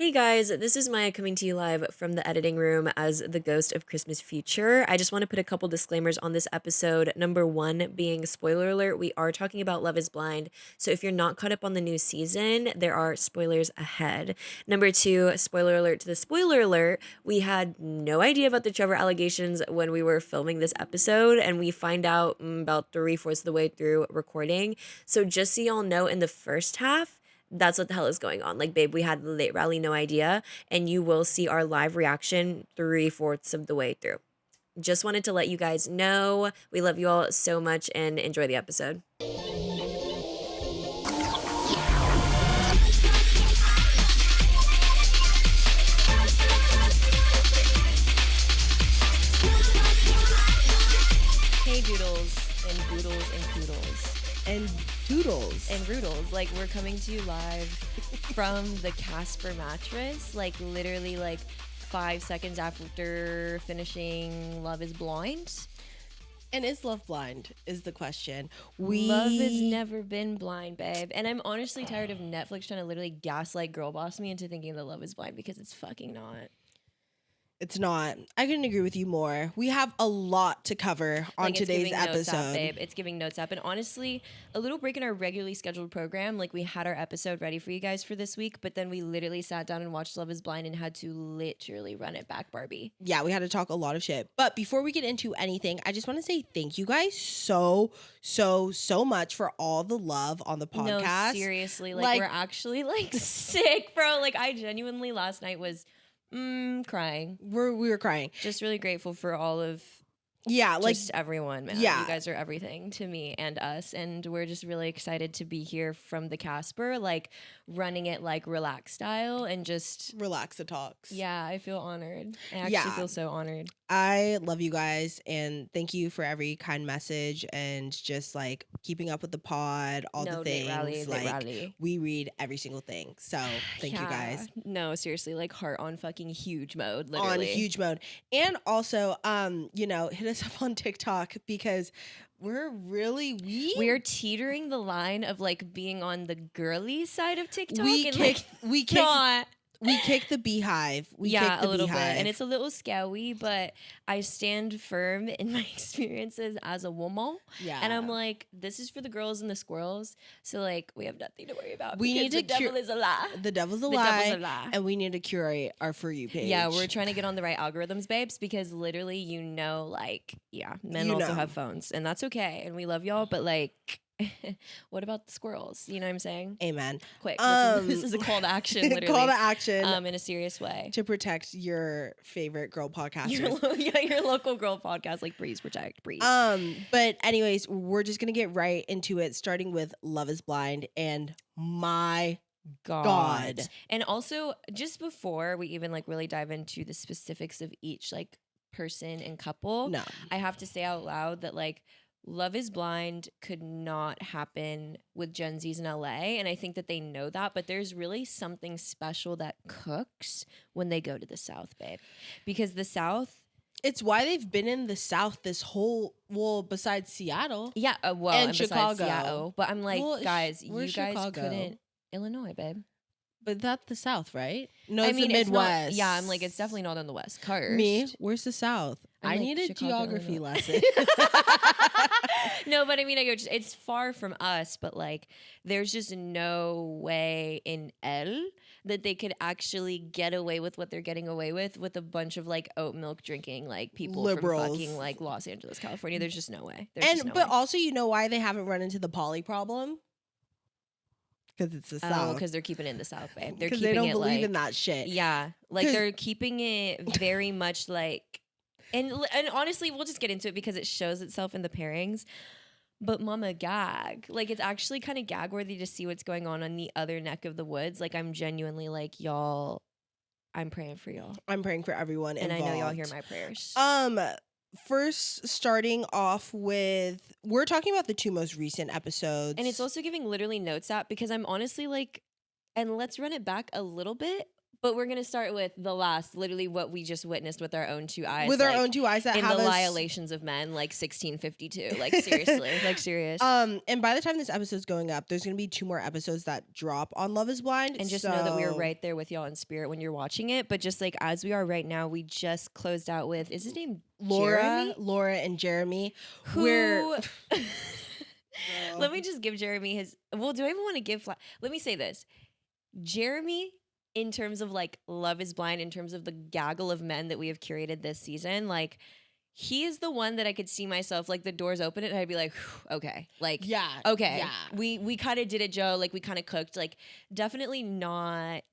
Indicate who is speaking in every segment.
Speaker 1: Hey guys, this is Maya coming to you live from the editing room as the ghost of Christmas future. I just want to put a couple disclaimers on this episode. Number one being spoiler alert, we are talking about Love is Blind. So if you're not caught up on the new season, there are spoilers ahead. Number two, spoiler alert to the spoiler alert, we had no idea about the Trevor allegations when we were filming this episode, and we find out about 3/4 of the way through recording. So just so y'all know, in the first half, that's what the hell is going on. Like, babe, we had literally no idea, and you will see our live reaction 3/4 of the way through. Just wanted to let you guys know. We love you all so much and enjoy the episode. Hey, doodles and boodles and poodles.
Speaker 2: And doodles.
Speaker 1: And roodles. Like, we're coming to you live from the Casper mattress. Like, literally, like, 5 seconds after finishing Love is Blind.
Speaker 2: And is love blind is the question.
Speaker 1: Love has never been blind, babe. And I'm honestly tired of Netflix trying to literally gaslight girl boss me into thinking that love is blind, because it's fucking not.
Speaker 2: It's not. I couldn't agree with you more. We have a lot to cover on today's episode.
Speaker 1: Notes app, babe. It's giving notes up. And honestly, a little break in our regularly scheduled program. Like, we had our episode ready for you guys for this week, but then we literally sat down and watched Love is Blind and had to literally run it back, Barbie.
Speaker 2: Yeah, we had to talk a lot of shit. But before we get into anything, I just want to say thank you guys so much for all the love on the podcast.
Speaker 1: No, seriously. Like we're actually, like, sick, bro. Like, I genuinely last night was crying.
Speaker 2: We were crying.
Speaker 1: Just really grateful for all of
Speaker 2: like
Speaker 1: just everyone, man.
Speaker 2: Yeah.
Speaker 1: You guys are everything to me and us, and we're just really excited to be here from the Casper, like running it like relaxed style and just
Speaker 2: relax the talks.
Speaker 1: Yeah, I feel honored. I actually feel so honored.
Speaker 2: I love you guys, and thank you for every kind message and just like keeping up with the pod, all the things. We read every single thing. So thank you guys.
Speaker 1: No, seriously, like heart on fucking huge mode, literally.
Speaker 2: On huge mode. And also, hit us up on TikTok, because we're
Speaker 1: teetering the line of like being on the girly side of TikTok.
Speaker 2: We kick the beehive.
Speaker 1: A little bit. And it's a little scary, but I stand firm in my experiences as a woman.
Speaker 2: Yeah.
Speaker 1: And I'm like, this is for the girls and the squirrels. So, like, we have nothing to worry about.
Speaker 2: We need to
Speaker 1: the devil is a lie.
Speaker 2: The devil's a lie. And we need to curate our For You page.
Speaker 1: Yeah, we're trying to get on the right algorithms, babes, because literally, men also have phones. And that's okay. And we love y'all. But, like, what about the squirrels? You know what I'm saying?
Speaker 2: Amen.
Speaker 1: Quick. This is a call to action, literally.
Speaker 2: Call to action.
Speaker 1: In a serious way.
Speaker 2: To protect your favorite girl podcasters.
Speaker 1: Your local girl podcast. Like, please protect, please.
Speaker 2: But anyways, we're just going to get right into it, starting with Love is Blind. And my God.
Speaker 1: And also, just before we even, like, really dive into the specifics of each, like, person and couple, I have to say out loud that, like, Love is Blind could not happen with Gen Zs in LA, and I think that they know that, but there's really something special that cooks when they go to the South, babe. Because the South...
Speaker 2: It's why they've been in the South this whole... Well, besides Seattle.
Speaker 1: Yeah,
Speaker 2: and Chicago.
Speaker 1: Seattle. But I'm like, guys, you guys Chicago? Couldn't... Illinois, babe.
Speaker 2: But that's the South, right? No, it's the Midwest.
Speaker 1: I'm like, it's definitely not on the West Coast.
Speaker 2: Me? Where's the South? I need a geography lesson.
Speaker 1: No, but I mean, it's far from us, but like, there's just no way in L that they could actually get away with what they're getting away with a bunch of like oat milk drinking like people
Speaker 2: liberals
Speaker 1: from fucking like Los Angeles, California. There's just no way.
Speaker 2: Also, you know why they haven't run into the poly problem? Because it's the South.
Speaker 1: Because they're keeping it in the South, babe.
Speaker 2: Because they don't believe in that shit.
Speaker 1: Yeah, like they're keeping it very much like. And honestly, we'll just get into it because it shows itself in the pairings. But mama gag. Like, it's actually kind of gag worthy to see what's going on the other neck of the woods. Like, I'm genuinely like, y'all, I'm praying for y'all.
Speaker 2: I'm praying for everyone involved.
Speaker 1: And I know y'all hear my prayers.
Speaker 2: First, starting off with, we're talking about the two most recent episodes.
Speaker 1: And it's also giving literally notes app, because I'm honestly like, and let's run it back a little bit. But we're gonna start with the last, literally what we just witnessed with our own two eyes.
Speaker 2: With our own two eyes that
Speaker 1: in
Speaker 2: have
Speaker 1: the
Speaker 2: us...
Speaker 1: violations of men, like 1652. Like seriously, like serious.
Speaker 2: And by the time this episode's going up, there's gonna be 2 more episodes that drop on Love Is Blind.
Speaker 1: And just know that we were right there with y'all in spirit when you're watching it. But just like as we are right now, we just closed out with, is his name Jeramey?
Speaker 2: Laura and Jeramey.
Speaker 1: Let me just give Jeramey his. Well, do I even want to give? Let me say this, Jeramey. In terms of like Love Is Blind, in terms of the gaggle of men that we have curated this season, like he is the one that I could see myself, like the doors open and I'd be like, okay, like,
Speaker 2: yeah,
Speaker 1: okay,
Speaker 2: yeah.
Speaker 1: We kind of did it, Joe. Like we kind of cooked, like definitely not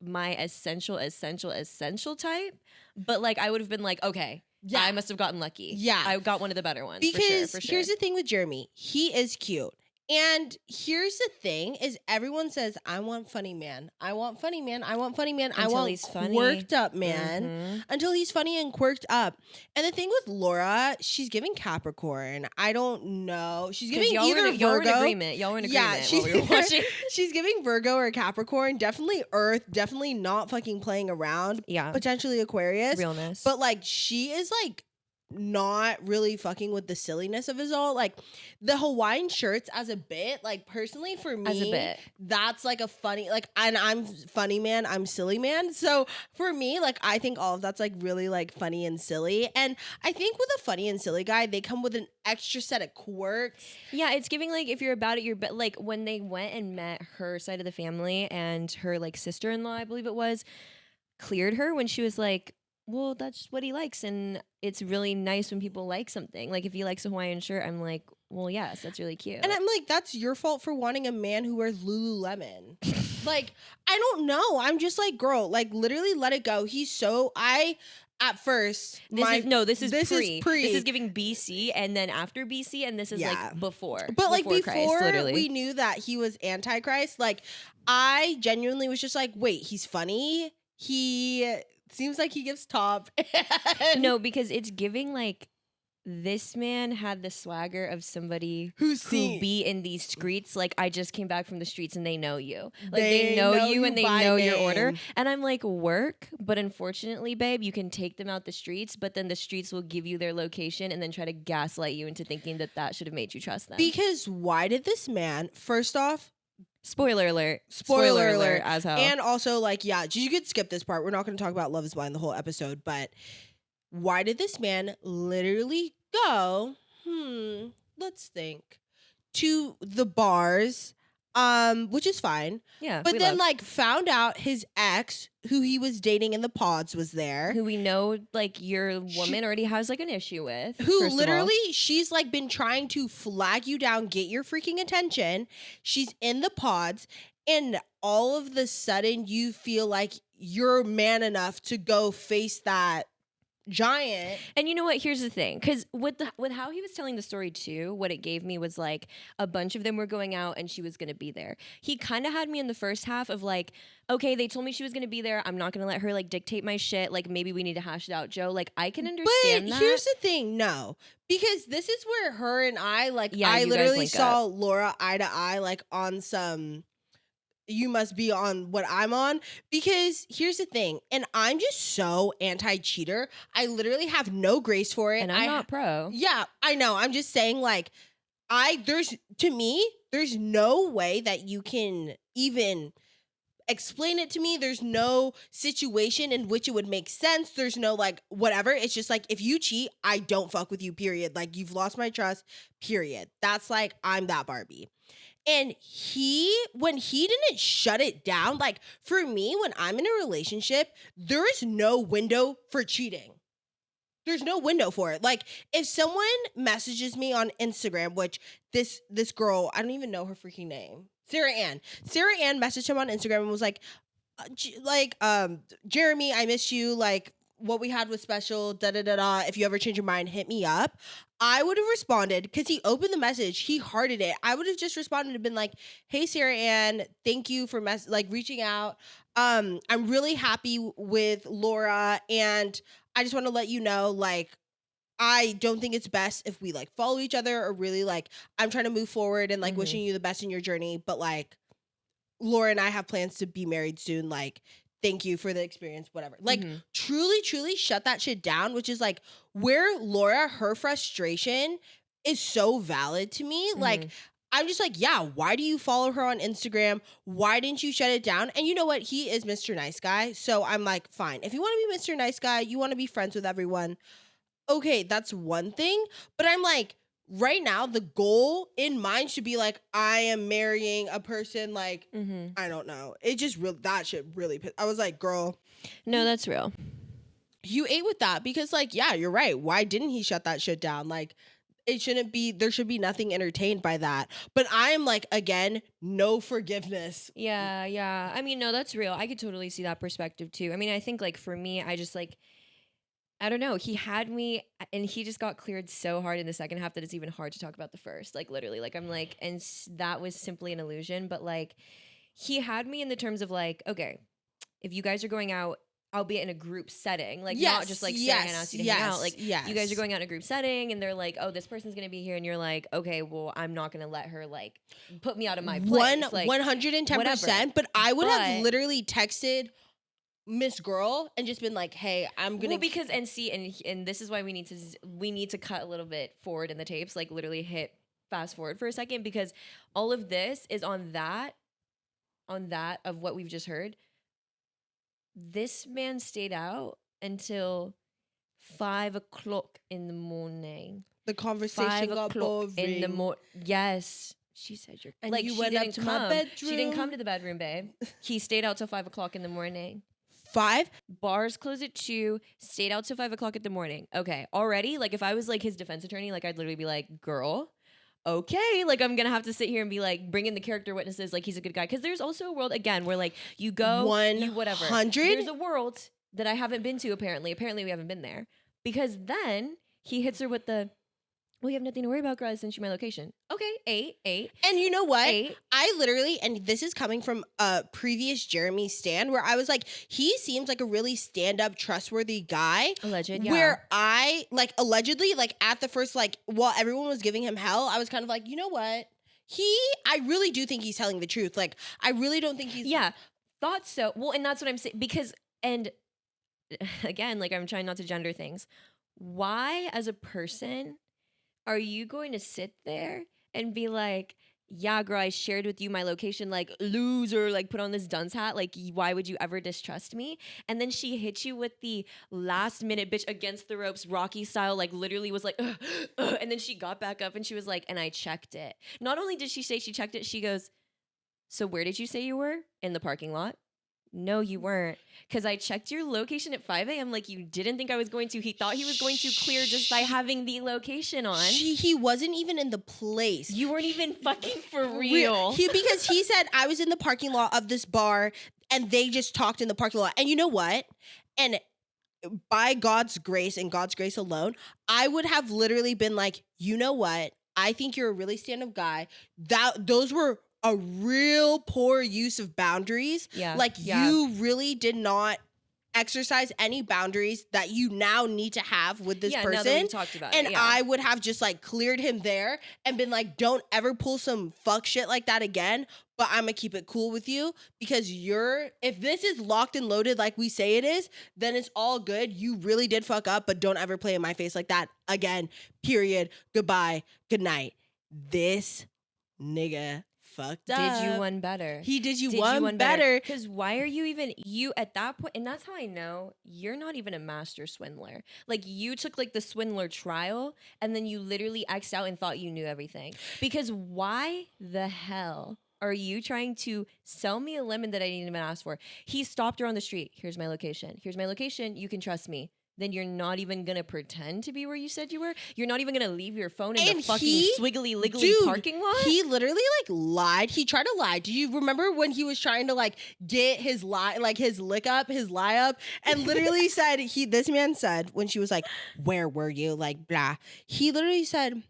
Speaker 1: my essential type, but like I would have been like, okay, yeah, I must have gotten lucky. Yeah, I got one of the better ones.
Speaker 2: Because
Speaker 1: for sure.
Speaker 2: Here's the thing with Jeramey, he is cute. And here's the thing is everyone says, I want funny man. I want funny man. I want funny man. I want quirked up man. Until he's funny and quirked up. And the thing with Laura, she's giving Capricorn. I don't know. She's giving either Virgo.
Speaker 1: Y'all were in agreement. Y'all were in agreement while we were watching.
Speaker 2: She's giving Virgo or Capricorn. Definitely Earth. Definitely not fucking playing around.
Speaker 1: Yeah.
Speaker 2: Potentially Aquarius.
Speaker 1: Realness.
Speaker 2: But like she is like not really fucking with the silliness of it all. Like the Hawaiian shirts as a bit, like personally for me,
Speaker 1: as a bit,
Speaker 2: that's like a funny, like, and I'm funny man, I'm silly man. So for me, like I think all of that's like really like funny and silly. And I think with a funny and silly guy, they come with an extra set of quirks.
Speaker 1: Yeah, it's giving like if you're about it, you're like when they went and met her side of the family and her like sister-in-law, I believe it was, cleared her when she was like, well, that's what he likes. And it's really nice when people like something. Like if he likes a Hawaiian shirt, I'm like, well, yes, that's really cute.
Speaker 2: And I'm like, that's your fault for wanting a man who wears Lululemon. Like, I don't know. I'm just like, girl, like literally let it go. At first,
Speaker 1: this is pre. This is giving BC and then after BC, and this is like before.
Speaker 2: But like before
Speaker 1: Christ,
Speaker 2: we knew that he was Antichrist, like I genuinely was just like, wait, he's funny. He seems like he gives top.
Speaker 1: No, because it's giving like this man had the swagger of somebody who be in these streets. Like I just came back from the streets and they know you. Like they know you and they know your order. And I'm like, work. But unfortunately, babe, you can take them out the streets, but then the streets will give you their location and then try to gaslight you into thinking that should have made you trust them.
Speaker 2: Because why did this man, first off,
Speaker 1: Spoiler alert as hell.
Speaker 2: And also, like, yeah, you could skip this part. We're not going to talk about Love Is Blind the whole episode, but why did this man literally go, let's think, to the bars, which is fine.
Speaker 1: Yeah.
Speaker 2: But then, like, found out his ex, who he was dating in the pods, was there.
Speaker 1: Who we know, like, your woman already has, like, an issue with.
Speaker 2: Who literally, she's, like, been trying to flag you down, get your freaking attention. She's in the pods, and all of the sudden, you feel like you're man enough to go face that giant.
Speaker 1: And you know what, here's the thing, because with how he was telling the story too, what it gave me was like a bunch of them were going out and she was going to be there. He kind of had me in the first half of like, okay, they told me she was going to be there, I'm not going to let her like dictate my shit, like maybe we need to hash it out, Joe. Like I can understand that.
Speaker 2: Here's the thing, no, because this is where her and I like, I literally saw Laura eye to eye, like on some you must be on what I'm on, because here's the thing, and I'm just so anti-cheater. I literally have no grace for it.
Speaker 1: And I'm not pro.
Speaker 2: Yeah, I know. I'm just saying, like, there's no way that you can even explain it to me. There's no situation in which it would make sense. There's no like whatever. It's just like, if you cheat, I don't fuck with you, period. Like, you've lost my trust, period. That's like, I'm that Barbie. And when he didn't shut it down, like for me, when I'm in a relationship, there is no window for cheating. There's no window for it. Like if someone messages me on Instagram, which this girl, I don't even know her freaking name, Sarah Ann messaged him on Instagram and was like, Jeramey, I miss you. Like, what we had was special, da-da-da-da. If you ever change your mind, hit me up. I would have responded, because he opened the message, he hearted it. I would have just responded and been like, hey, Sarah Ann, thank you for reaching out. I'm really happy with Laura, and I just want to let you know, like, I don't think it's best if we, like, follow each other, or really, like, I'm trying to move forward and, like, wishing you the best in your journey, but, like, Laura and I have plans to be married soon, like, thank you for the experience, whatever. Like,
Speaker 1: Mhm.
Speaker 2: truly shut that shit down, which is like where Laura, her frustration is so valid to me. Like,
Speaker 1: Mhm.
Speaker 2: I'm just like, yeah, why do you follow her on Instagram? Why didn't you shut it down? And you know what? He is Mr. Nice Guy. So I'm like, fine. If you want to be Mr. Nice Guy, you want to be friends with everyone. Okay, that's one thing. But I'm like, right now, the goal in mind should be like, I am marrying a person, like,
Speaker 1: Mhm.
Speaker 2: I don't know. It just really, that shit really pissed. I was like, girl,
Speaker 1: No, that's real.
Speaker 2: you ate with that because, like, yeah, you're right. Why didn't he shut that shit down? Like, it shouldn't be, there should be nothing entertained by that. But I'm like, again, no forgiveness.
Speaker 1: Yeah, yeah. I mean, no, that's real. I could totally see that perspective too. I mean, I think like for me, I just like I don't know. He had me, and he just got cleared so hard in the second half that it's even hard to talk about the first. Like literally, like I'm like, and that was simply an illusion. But like, he had me in the terms of like, okay, if you guys are going out, I'll be in a group setting, like not just like Sarah and asked you to hang out. Like you guys are going out in a group setting, and they're like, oh, this person's gonna be here, and you're like, okay, well, I'm not gonna let her like put me out of my place. Like
Speaker 2: 110%. But I would have
Speaker 1: But-
Speaker 2: literally texted Miss Girl and just been like, hey, I'm gonna
Speaker 1: Well, because and see, and this is why we need to cut a little bit forward in the tapes, like literally hit fast forward for a second, because all of this is on that of what we've just heard. This man stayed out until 5 o'clock in the morning.
Speaker 2: the conversation got
Speaker 1: 5 o'clock in the
Speaker 2: boring.
Speaker 1: morning. Yes. She said you're
Speaker 2: And
Speaker 1: like
Speaker 2: you
Speaker 1: she
Speaker 2: went up
Speaker 1: didn't
Speaker 2: to my
Speaker 1: come. She didn't come
Speaker 2: bedroom.
Speaker 1: to the bedroom, babe. He stayed out till 5 o'clock in the morning.
Speaker 2: 5?
Speaker 1: Bars close at 2, stayed out till 5 o'clock in the morning. Okay, already, like if I was like his defense attorney, like I'd literally be like, girl, okay, like I'm gonna have to sit here and be like, bring in the character witnesses, like he's a good guy. Because there's also a world, again, where like you go, you whatever.
Speaker 2: 100?
Speaker 1: There's a world that I haven't been to, apparently. Apparently we haven't been there. Because then he hits her with the, well, you have nothing to worry about, girl. I sent you my location. Okay, 8.
Speaker 2: And you know what?
Speaker 1: 8.
Speaker 2: I literally, and this is coming from a previous Jeramey stand where I was like, he seems like a really stand-up, trustworthy guy.
Speaker 1: Alleged, yeah.
Speaker 2: Where I, like, allegedly, like, at the first, like, while everyone was giving him hell, I was kind of like, you know what? I really do think he's telling the truth. Like, I really don't think he's...
Speaker 1: Yeah, thought so. Well, and that's what I'm saying. Because, and again, like I'm trying not to gender things. Why, as a person, are you going to sit there and be like, yeah, girl, I shared with you my location, like loser, like put on this dunce hat, like why would you ever distrust me? And then she hit you with the last minute bitch against the ropes, Rocky style, like literally was like, and then she got back up and she was like, and I checked it. Not only did she say she checked it, she goes, so where did you say you were? In the parking lot? No, you weren't. Because I checked your location at 5 a.m. like you didn't think I was going to. He thought he was going to clear just by having the location on.
Speaker 2: He wasn't even in the place.
Speaker 1: You weren't even fucking for real.
Speaker 2: Because he said, I was in the parking lot of this bar and they just talked in the parking lot. And you know what? And by God's grace and God's grace alone, I would have literally been like, you know what? I think you're a really stand-up guy. Those were a real poor use of boundaries.
Speaker 1: Yeah.
Speaker 2: Like you really did not exercise any boundaries that you now need to have with this person.
Speaker 1: Now that we talked about
Speaker 2: and
Speaker 1: it, yeah.
Speaker 2: I would have just like cleared him there and been like, don't ever pull some fuck shit like that again. But I'm gonna keep it cool with you because if this is locked and loaded like we say it is, then it's all good. You really did fuck up, but don't ever play in my face like that again. Period. Goodbye. Good night. This nigga fucked up.
Speaker 1: Did you one better?
Speaker 2: He did you one better.
Speaker 1: Because why are you at that point? And that's how I know you're not even a master swindler. Like you took like the swindler trial and then you literally X'd out and thought you knew everything. Because why the hell are you trying to sell me a lemon that I didn't even ask for? He stopped her on the street. Here's my location. Here's my location. You can trust me. Then you're not even gonna pretend to be where you said you were. You're not even gonna leave your phone in the fucking swiggly liggly parking lot.
Speaker 2: He literally like lied. He tried to lie. Do you remember when he was trying to like get his lie, like his lie up, and literally said this man said when she was like, "Where were you?" Like blah. He literally said,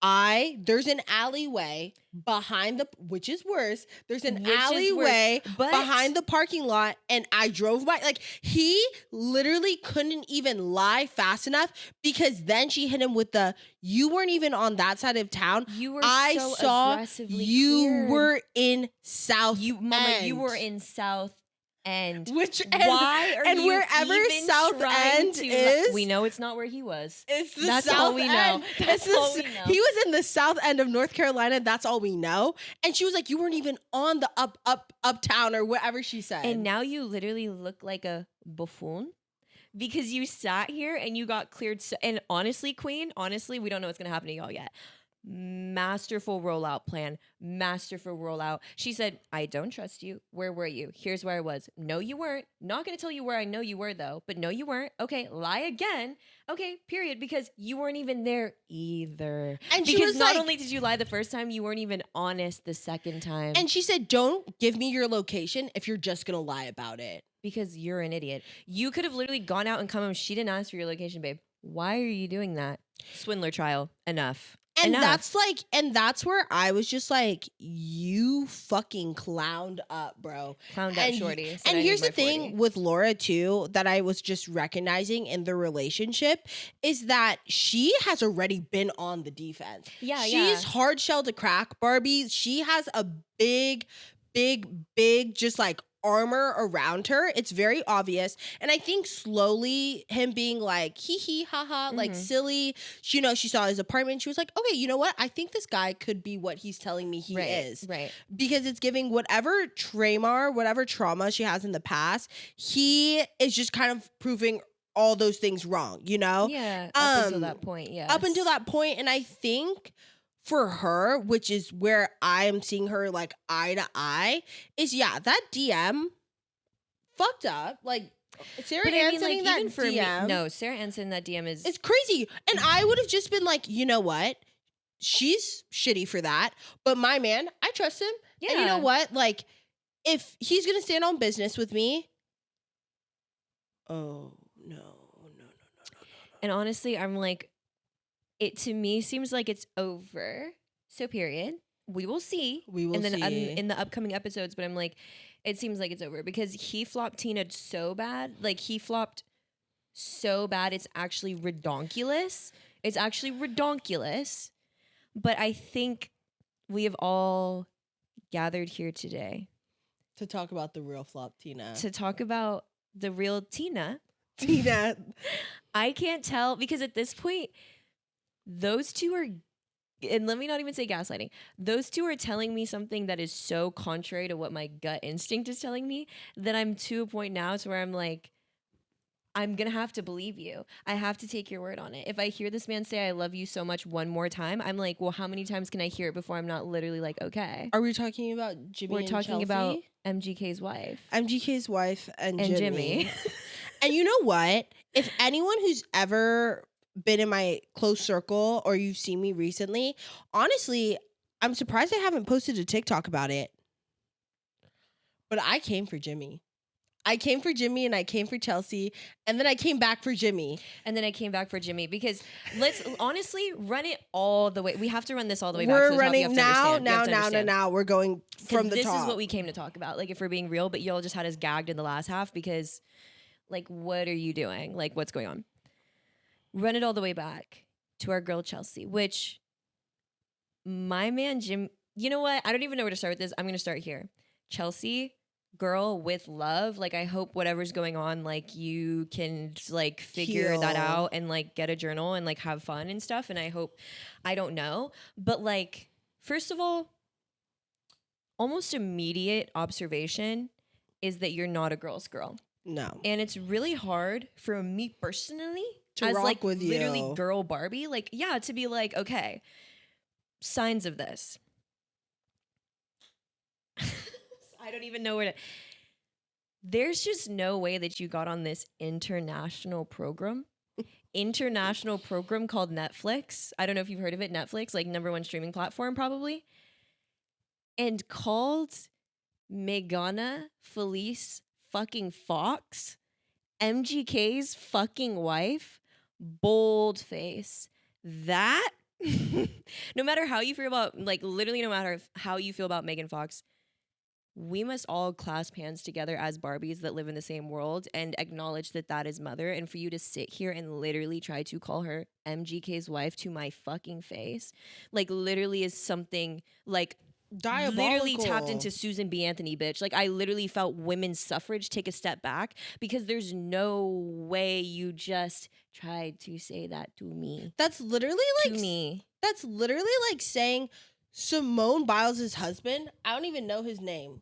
Speaker 2: there's an alleyway behind which is worse. There's an alleyway behind the parking lot and I drove by. Like he literally couldn't even lie fast enough because then she hit him with you weren't even on that side of town.
Speaker 1: You were
Speaker 2: I saw
Speaker 1: aggressively
Speaker 2: you
Speaker 1: cleared.
Speaker 2: were in South
Speaker 1: Mama,
Speaker 2: End.
Speaker 1: you were in South And
Speaker 2: why
Speaker 1: are
Speaker 2: and
Speaker 1: you
Speaker 2: wherever
Speaker 1: even
Speaker 2: South
Speaker 1: trying
Speaker 2: End
Speaker 1: to
Speaker 2: is,
Speaker 1: we know it's not where he was.
Speaker 2: it's the
Speaker 1: That's
Speaker 2: South
Speaker 1: all we know.
Speaker 2: End.
Speaker 1: That's all we know.
Speaker 2: He was in the South End of North Carolina. That's all we know. And she was like, you weren't even on the uptown or whatever she said.
Speaker 1: And now you literally look like a buffoon because you sat here and you got cleared. And honestly, Queen, we don't know what's going to happen to y'all yet. Masterful rollout plan. Masterful rollout. She said, I don't trust you. Where were you? Here's where I was. No, you weren't. Not going to tell you where I know you were, though. But no, you weren't. Okay, lie again. Okay, period. Because you weren't even there either.
Speaker 2: And she
Speaker 1: because
Speaker 2: was
Speaker 1: not
Speaker 2: like,
Speaker 1: only did you lie the first time, you weren't even honest the second time.
Speaker 2: and she said, don't give me your location if you're just going to lie about it.
Speaker 1: Because you're an idiot. You could have literally gone out and come home. She didn't ask for your location, babe. Why are you doing that? Swindler trial. Enough.
Speaker 2: And
Speaker 1: Enough.
Speaker 2: that's where I was just like, you fucking clowned up, bro.
Speaker 1: Clowned up, shorty.
Speaker 2: And here's the thing with Laura too, that I was just recognizing in the relationship is that she has already been on the defense.
Speaker 1: Yeah,
Speaker 2: She's hard shell to crack, Barbie. She has a big, just like armor around her. It's very obvious. And I think slowly him being like, hee hee, haha, like silly, she saw his apartment. She was like, okay, you know what? I think this guy could be what he's telling me he is.
Speaker 1: Right.
Speaker 2: Because it's giving whatever trauma she has in the past, he is just kind of proving all those things wrong,
Speaker 1: Yeah. Up until that point, yeah.
Speaker 2: Up until that point. And I think for her, which is where I am seeing her like eye to eye, is that DM fucked up. Like Sarah Ann sending that DM.
Speaker 1: No, Sarah Ann sending that DM is...
Speaker 2: It's crazy. And I would have just been like, you know what? She's shitty for that. But my man, I trust him. Yeah. And you know what? Like, if he's going to stand on business with me, oh, no.
Speaker 1: And honestly, I'm like, it to me seems like it's over. So period. We will see. And then in the upcoming episodes, but I'm like, it seems like it's over because he flopped Tina so bad. Like he flopped so bad. It's actually redonkulous. But I think we have all gathered here today
Speaker 2: to talk about the real flop Tina.
Speaker 1: To talk about the real Tina. I can't tell because at this point, those two are, and let me not even say gaslighting. Those two are telling me something that is so contrary to what my gut instinct is telling me that I'm to a point now to where I'm like, I'm going to have to believe you. I have to take your word on it. If I hear this man say, I love you so much one more time, I'm like, well, how many times can I hear it before I'm not literally like, okay.
Speaker 2: Are we talking about Jimmy and Chelsea?
Speaker 1: We're talking about MGK's wife.
Speaker 2: MGK's wife and Jimmy. And you know what? If anyone who's ever been in my close circle or you've seen me recently, honestly, I'm surprised I haven't posted a TikTok about it. But I came for Jimmy. I came for Jimmy and I came for Chelsea and then I came back for Jimmy.
Speaker 1: And then I came back for Jimmy because let's honestly run it all the way. We have to run this all the way back.
Speaker 2: We're running now. We're going from the top.
Speaker 1: This is what we came to talk about. Like if we're being real, but y'all just had us gagged in the last half because like, what are you doing? Like what's going on? Run it all the way back to our girl Chelsea, which my man Jim, you know what? I don't even know where to start with this. I'm going to start here. Chelsea, girl with love. Like I hope whatever's going on, like you can like figure that out and like get a journal and like have fun and stuff. And I hope, I don't know, but like, first of all, almost immediate observation is that you're not a girl's girl.
Speaker 2: No.
Speaker 1: And it's really hard for me personally
Speaker 2: to
Speaker 1: as
Speaker 2: rock
Speaker 1: like
Speaker 2: with
Speaker 1: literally
Speaker 2: you.
Speaker 1: Girl Barbie, like, yeah, to be like, okay, signs of this. I don't even know where to. There's just no way that you got on this international program called Netflix. I don't know if you've heard of it. Netflix, like #1 streaming platform probably. And called Meghana Felice fucking Fox, MGK's fucking wife, bold face. That, no matter how you feel about, like literally no matter how you feel about Megan Fox, we must all clasp hands together as Barbies that live in the same world and acknowledge that that is mother. And for you to sit here and literally try to call her MGK's wife to my fucking face, like literally is something like literally tapped
Speaker 2: Diabolical.
Speaker 1: into Susan B. Anthony, bitch. Like, I literally felt women's suffrage take a step back because there's no way you just tried to say that to me.
Speaker 2: That's literally
Speaker 1: To
Speaker 2: like
Speaker 1: me.
Speaker 2: that's literally like saying Simone Biles' husband. I don't even know his name.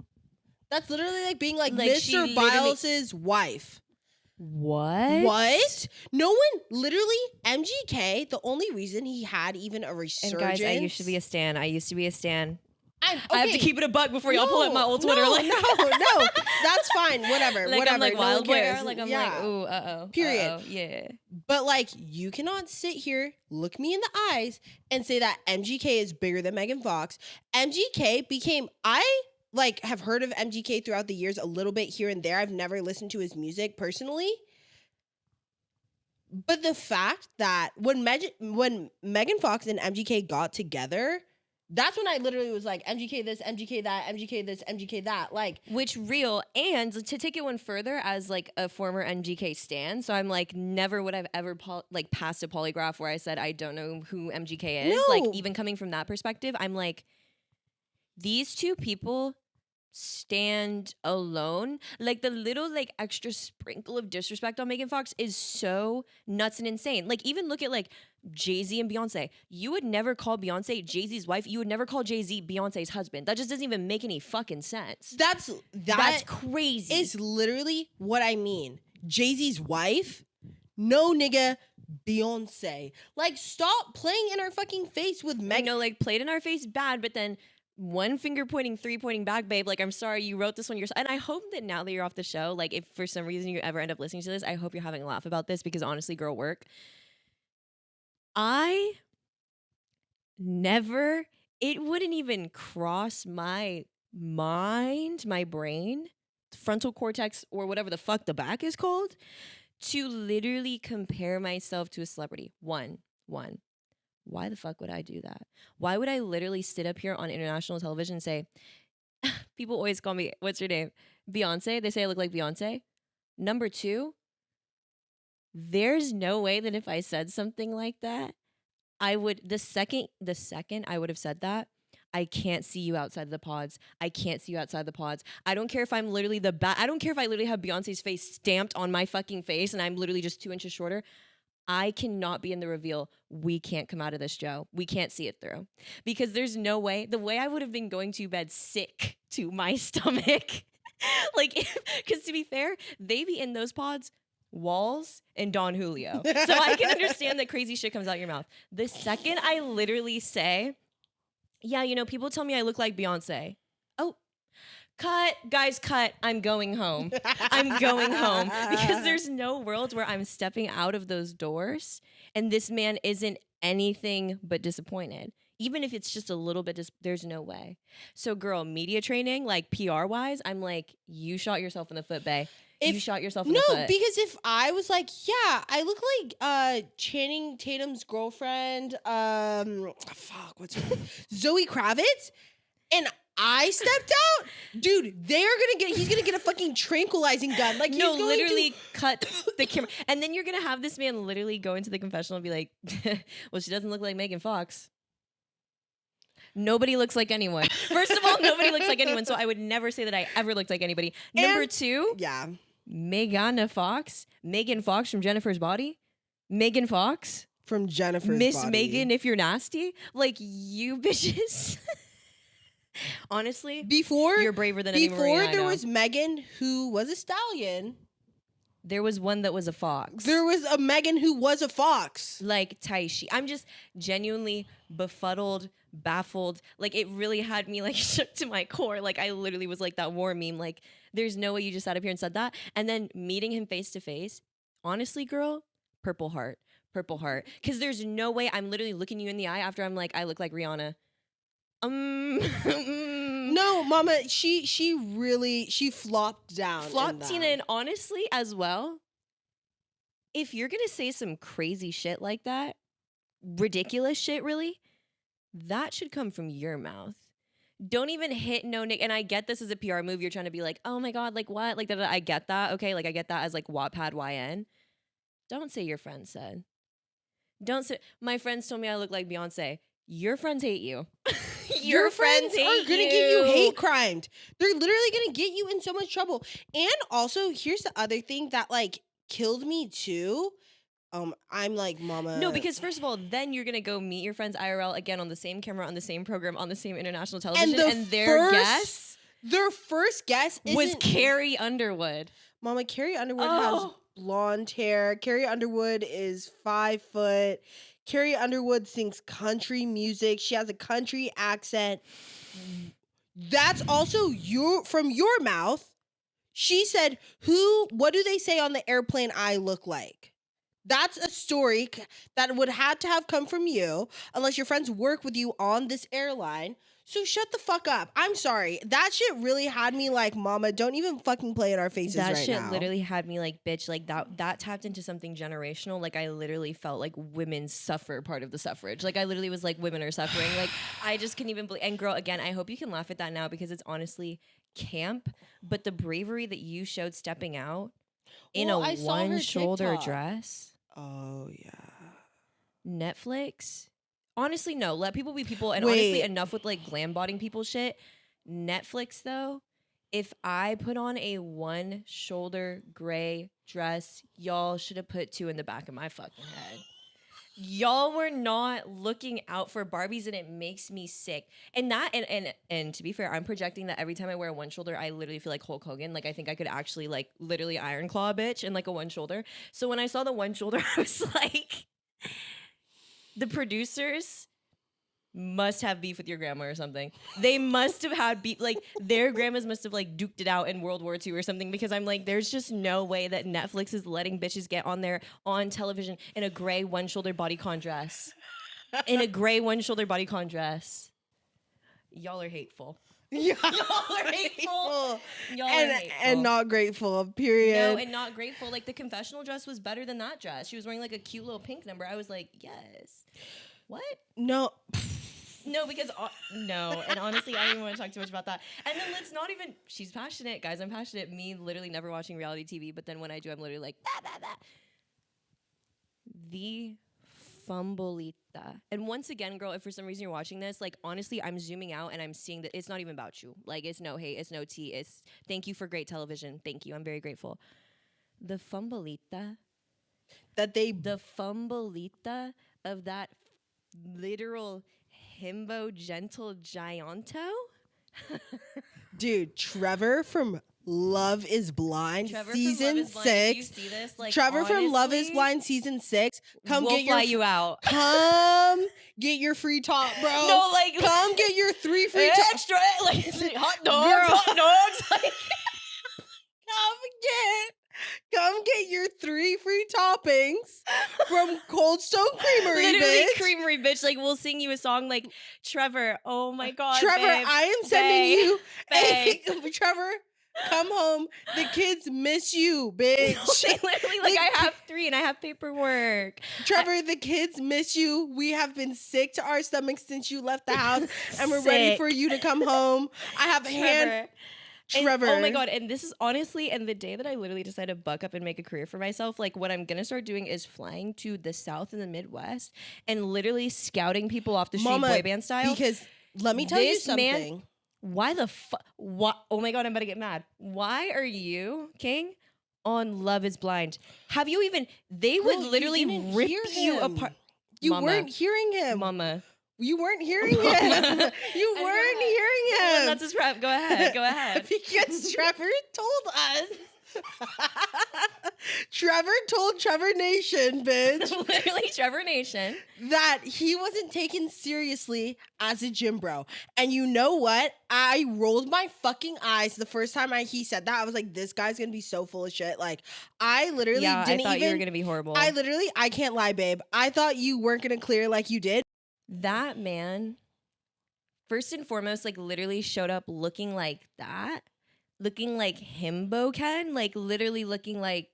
Speaker 2: That's literally like being like
Speaker 1: Like, she
Speaker 2: Mr.
Speaker 1: literally-
Speaker 2: Biles' wife.
Speaker 1: What?
Speaker 2: What? No one, literally, MGK, the only reason he had even a
Speaker 1: And
Speaker 2: resurgence.
Speaker 1: guys, I used to be a stan. I
Speaker 2: I
Speaker 1: have to keep it a buck before y'all pull up my old Twitter.
Speaker 2: No,
Speaker 1: like,
Speaker 2: no, that's fine. Whatever,
Speaker 1: like,
Speaker 2: whatever.
Speaker 1: I'm like
Speaker 2: no one
Speaker 1: wild boy
Speaker 2: cares.
Speaker 1: era. Like, I'm
Speaker 2: Yeah.
Speaker 1: like, ooh, uh-oh.
Speaker 2: Period.
Speaker 1: Uh-oh, yeah.
Speaker 2: But like, you cannot sit here, look me in the eyes, and say that MGK is bigger than Megan Fox. MGK became, I like have heard of MGK throughout the years a little bit here and there. I've never listened to his music personally. But the fact that when Megan Fox and MGK got together, that's when I literally was like, MGK this, MGK that, MGK this, MGK that. Like,
Speaker 1: Which real, and to take it one further as like a former MGK stan, so I'm like, never would I've ever like passed a polygraph where I said I don't know who MGK is.
Speaker 2: No.
Speaker 1: Like, even coming from that perspective, I'm like, these two people stand alone. Like, the little like extra sprinkle of disrespect on Megan Fox is so nuts and insane. Like, even look at like Jay-Z and Beyonce. You would never call Beyonce Jay-Z's wife. You would never call Jay-Z Beyonce's husband. That just doesn't even make any fucking sense.
Speaker 2: that's
Speaker 1: That's crazy.
Speaker 2: is literally what I mean. Jay-Z's wife? No, nigga. Beyonce. Like, stop playing in our fucking face with
Speaker 1: You
Speaker 2: Megan.
Speaker 1: know, like, played in our face bad, but then one finger pointing, three pointing back, babe. Like, I'm sorry you wrote this one yourself. And I hope that now that you're off the show, like, if for some reason you ever end up listening to this, I hope you're having a laugh about this because honestly, girl, work. I never, it wouldn't even cross my mind, my brain, frontal cortex, or whatever the fuck the back is called, to literally compare myself to a celebrity. One. Why the fuck would I do that? Why would I literally sit up here on international television and say, people always call me, what's your name? Beyonce. They say I look like Beyonce. Number two, there's no way that if I said something like that, I would, the second I would have said that, I can't see you outside the pods. I can't see you outside the pods. I don't care if I'm literally I don't care if I literally have Beyonce's face stamped on my fucking face and I'm literally just 2 inches shorter. I cannot be in the reveal. We can't come out of this, Joe. We can't see it through. Because there's no way. The way I would have been going to bed sick to my stomach. Like, because to be fair, they be in those pods, Walls and Don Julio. So I can understand that crazy shit comes out your mouth. The second I literally say, yeah, you know, people tell me I look like Beyonce. Oh, cut, guys, cut. I'm going home. I'm going home because there's no world where I'm stepping out of those doors and this man isn't anything but disappointed. Even if it's just a little bit, there's no way. So, girl, media training, like PR wise, I'm like, you shot yourself in the foot, bae. You shot yourself in the foot.
Speaker 2: No, because if I was like, yeah, I look like Channing Tatum's girlfriend, fuck, what's her name? Zoe Kravitz, and I stepped out, dude, he's gonna get a fucking tranquilizing gun. Like,
Speaker 1: No,
Speaker 2: he's going
Speaker 1: literally
Speaker 2: to
Speaker 1: cut the camera. And then you're going to have this man literally go into the confessional and be like, well, she doesn't look like Megan Fox. Nobody looks like anyone. First of all, nobody looks like anyone. So I would never say that I ever looked like anybody. Number two,
Speaker 2: yeah.
Speaker 1: Megan Fox from Jennifer's Body. Megan Fox.
Speaker 2: From Jennifer's
Speaker 1: Miss
Speaker 2: Body.
Speaker 1: Megan, if you're nasty. Like, you bitches. Honestly, you're braver than any Marina
Speaker 2: Before
Speaker 1: I
Speaker 2: there
Speaker 1: know.
Speaker 2: was Megan, who was a stallion.
Speaker 1: There was one that was a fox.
Speaker 2: There was a Megan who was a fox.
Speaker 1: Like Taishi. I'm just genuinely befuddled, baffled. Like, it really had me like shook to my core. Like, I literally was like that war meme. Like, there's no way you just sat up here and said that. And then meeting him face to face, honestly, girl, Purple Heart. Because there's no way I'm literally looking you in the eye after I'm like, I look like Rihanna.
Speaker 2: No, mama, she flopped down.
Speaker 1: Flop Tina, and honestly, as well, if you're gonna say some crazy shit like that, ridiculous shit, really, that should come from your mouth. Don't even hit no Nick. And I get this as a PR move. You're trying to be like, oh my god, like what? Like that. I get that. Okay, like I get that as like Wattpad YN. Don't say your friend said. Don't say my friends told me I look like Beyonce. Your friends hate you.
Speaker 2: your friends are gonna get you hate crimed. They're literally gonna get you in so much trouble. And also, here's the other thing that like killed me too. I'm like, mama.
Speaker 1: No, because first of all, then you're gonna go meet your friends IRL again on the same camera, on the same program, on the same international television, and
Speaker 2: their first guess
Speaker 1: was Carrie Underwood.
Speaker 2: Mama, Carrie Underwood has blonde hair. Carrie Underwood is 5 foot. Carrie Underwood sings country music. She has a country accent. That's also from your mouth. She said, what do they say on the airplane I look like? That's a story that would have to have come from you, unless your friends work with you on this airline. So shut the fuck up. I'm sorry. That shit really had me like, mama, don't even fucking play in our faces right now.
Speaker 1: That shit literally had me like, bitch, like that tapped into something generational. Like I literally felt like women suffer part of the suffrage. Like I literally was like, women are suffering. Like I just couldn't even believe. And girl, again, I hope you can laugh at that now because it's honestly camp. But the bravery that you showed stepping out in a one-shoulder dress.
Speaker 2: Oh, yeah.
Speaker 1: Netflix? Honestly, no. Let people be people. And honestly, enough with like glam bodying people shit. Netflix, though, if I put on a one-shoulder gray dress, y'all should have put 2 in the back of my fucking head. Y'all were not looking out for Barbies, and it makes me sick. And that, and to be fair, I'm projecting that every time I wear a one shoulder, I literally feel like Hulk Hogan. Like I think I could actually like literally Iron Claw a bitch in like a one shoulder. So when I saw the one shoulder, I was like, the producers must have beef with your grandma or something. They must have had beef. Like their grandmas must have like duked it out in World War II or something, because I'm like, there's just no way that Netflix is letting bitches get on television in a gray one-shoulder bodycon dress. In a gray one-shoulder bodycon dress. Y'all are hateful. Y'all are hateful. Y'all are hateful.
Speaker 2: And not grateful, period.
Speaker 1: No, and not grateful. Like the confessional dress was better than that dress. She was wearing like a cute little pink number. I was like, yes. What?
Speaker 2: No.
Speaker 1: No, because no, and honestly, I don't even want to talk too much about that. And then let's not even. She's passionate, guys. I'm passionate. Me, literally never watching reality TV, but then when I do, I'm literally like, bah, bah, bah. The Fumbleita. And once again, girl, if for some reason you're watching this, like honestly, I'm zooming out and I'm seeing that it's not even about you. Like it's no hate, it's no tea. It's thank you for great television. Thank you. I'm very grateful. The Fumbleita. The Fumbleita of that literal Himbo gentle gianto.
Speaker 2: Dude, Trevor from Love is Blind season 6.
Speaker 1: Do you see this? Like,
Speaker 2: Trevor from Love is Blind season 6.
Speaker 1: We'll fly you out.
Speaker 2: Come get your free top, bro.
Speaker 1: No, like
Speaker 2: come get your 3 free tops.
Speaker 1: Extra, like hot dogs. Like,
Speaker 2: Come get your 3 free toppings from Cold Stone Creamery,
Speaker 1: literally
Speaker 2: bitch.
Speaker 1: Creamery, bitch. Like we'll sing you a song like Trevor. Oh my god,
Speaker 2: Trevor,
Speaker 1: babe,
Speaker 2: I am sending you.
Speaker 1: Babe.
Speaker 2: Trevor, come home. The kids miss you, bitch.
Speaker 1: Literally, like I have 3 and I have paperwork.
Speaker 2: Trevor, the kids miss you. We have been sick to our stomachs since you left the house, and we're ready for you to come home. I have Trevor.
Speaker 1: And, oh my god, and this is honestly, and the day that I literally decided to buck up and make a career for myself, like what I'm gonna start doing is flying to the South and the Midwest and literally scouting people off the street, boy band style.
Speaker 2: Because let me tell you something.
Speaker 1: Man, why the fuck? What? Oh my god, I'm about to get mad. Why are you, King, on Love is Blind? Have you even? They would literally rip you apart.
Speaker 2: You weren't hearing him,
Speaker 1: Mama.
Speaker 2: You weren't hearing him. You weren't hearing him.
Speaker 1: That's his rap. Go ahead. Go ahead.
Speaker 2: Because Trevor told us. Trevor told Trevor Nation, bitch.
Speaker 1: Literally Trevor Nation.
Speaker 2: That he wasn't taken seriously as a gym bro. And you know what? I rolled my fucking eyes the first time he said that. I was like, this guy's gonna be so full of shit. Like, I literally didn't even. I thought you were gonna
Speaker 1: be horrible.
Speaker 2: I can't lie, babe. I thought you weren't gonna clear like you did.
Speaker 1: That man, first and foremost, like literally showed up looking like that, looking like Himbo Ken, like literally looking like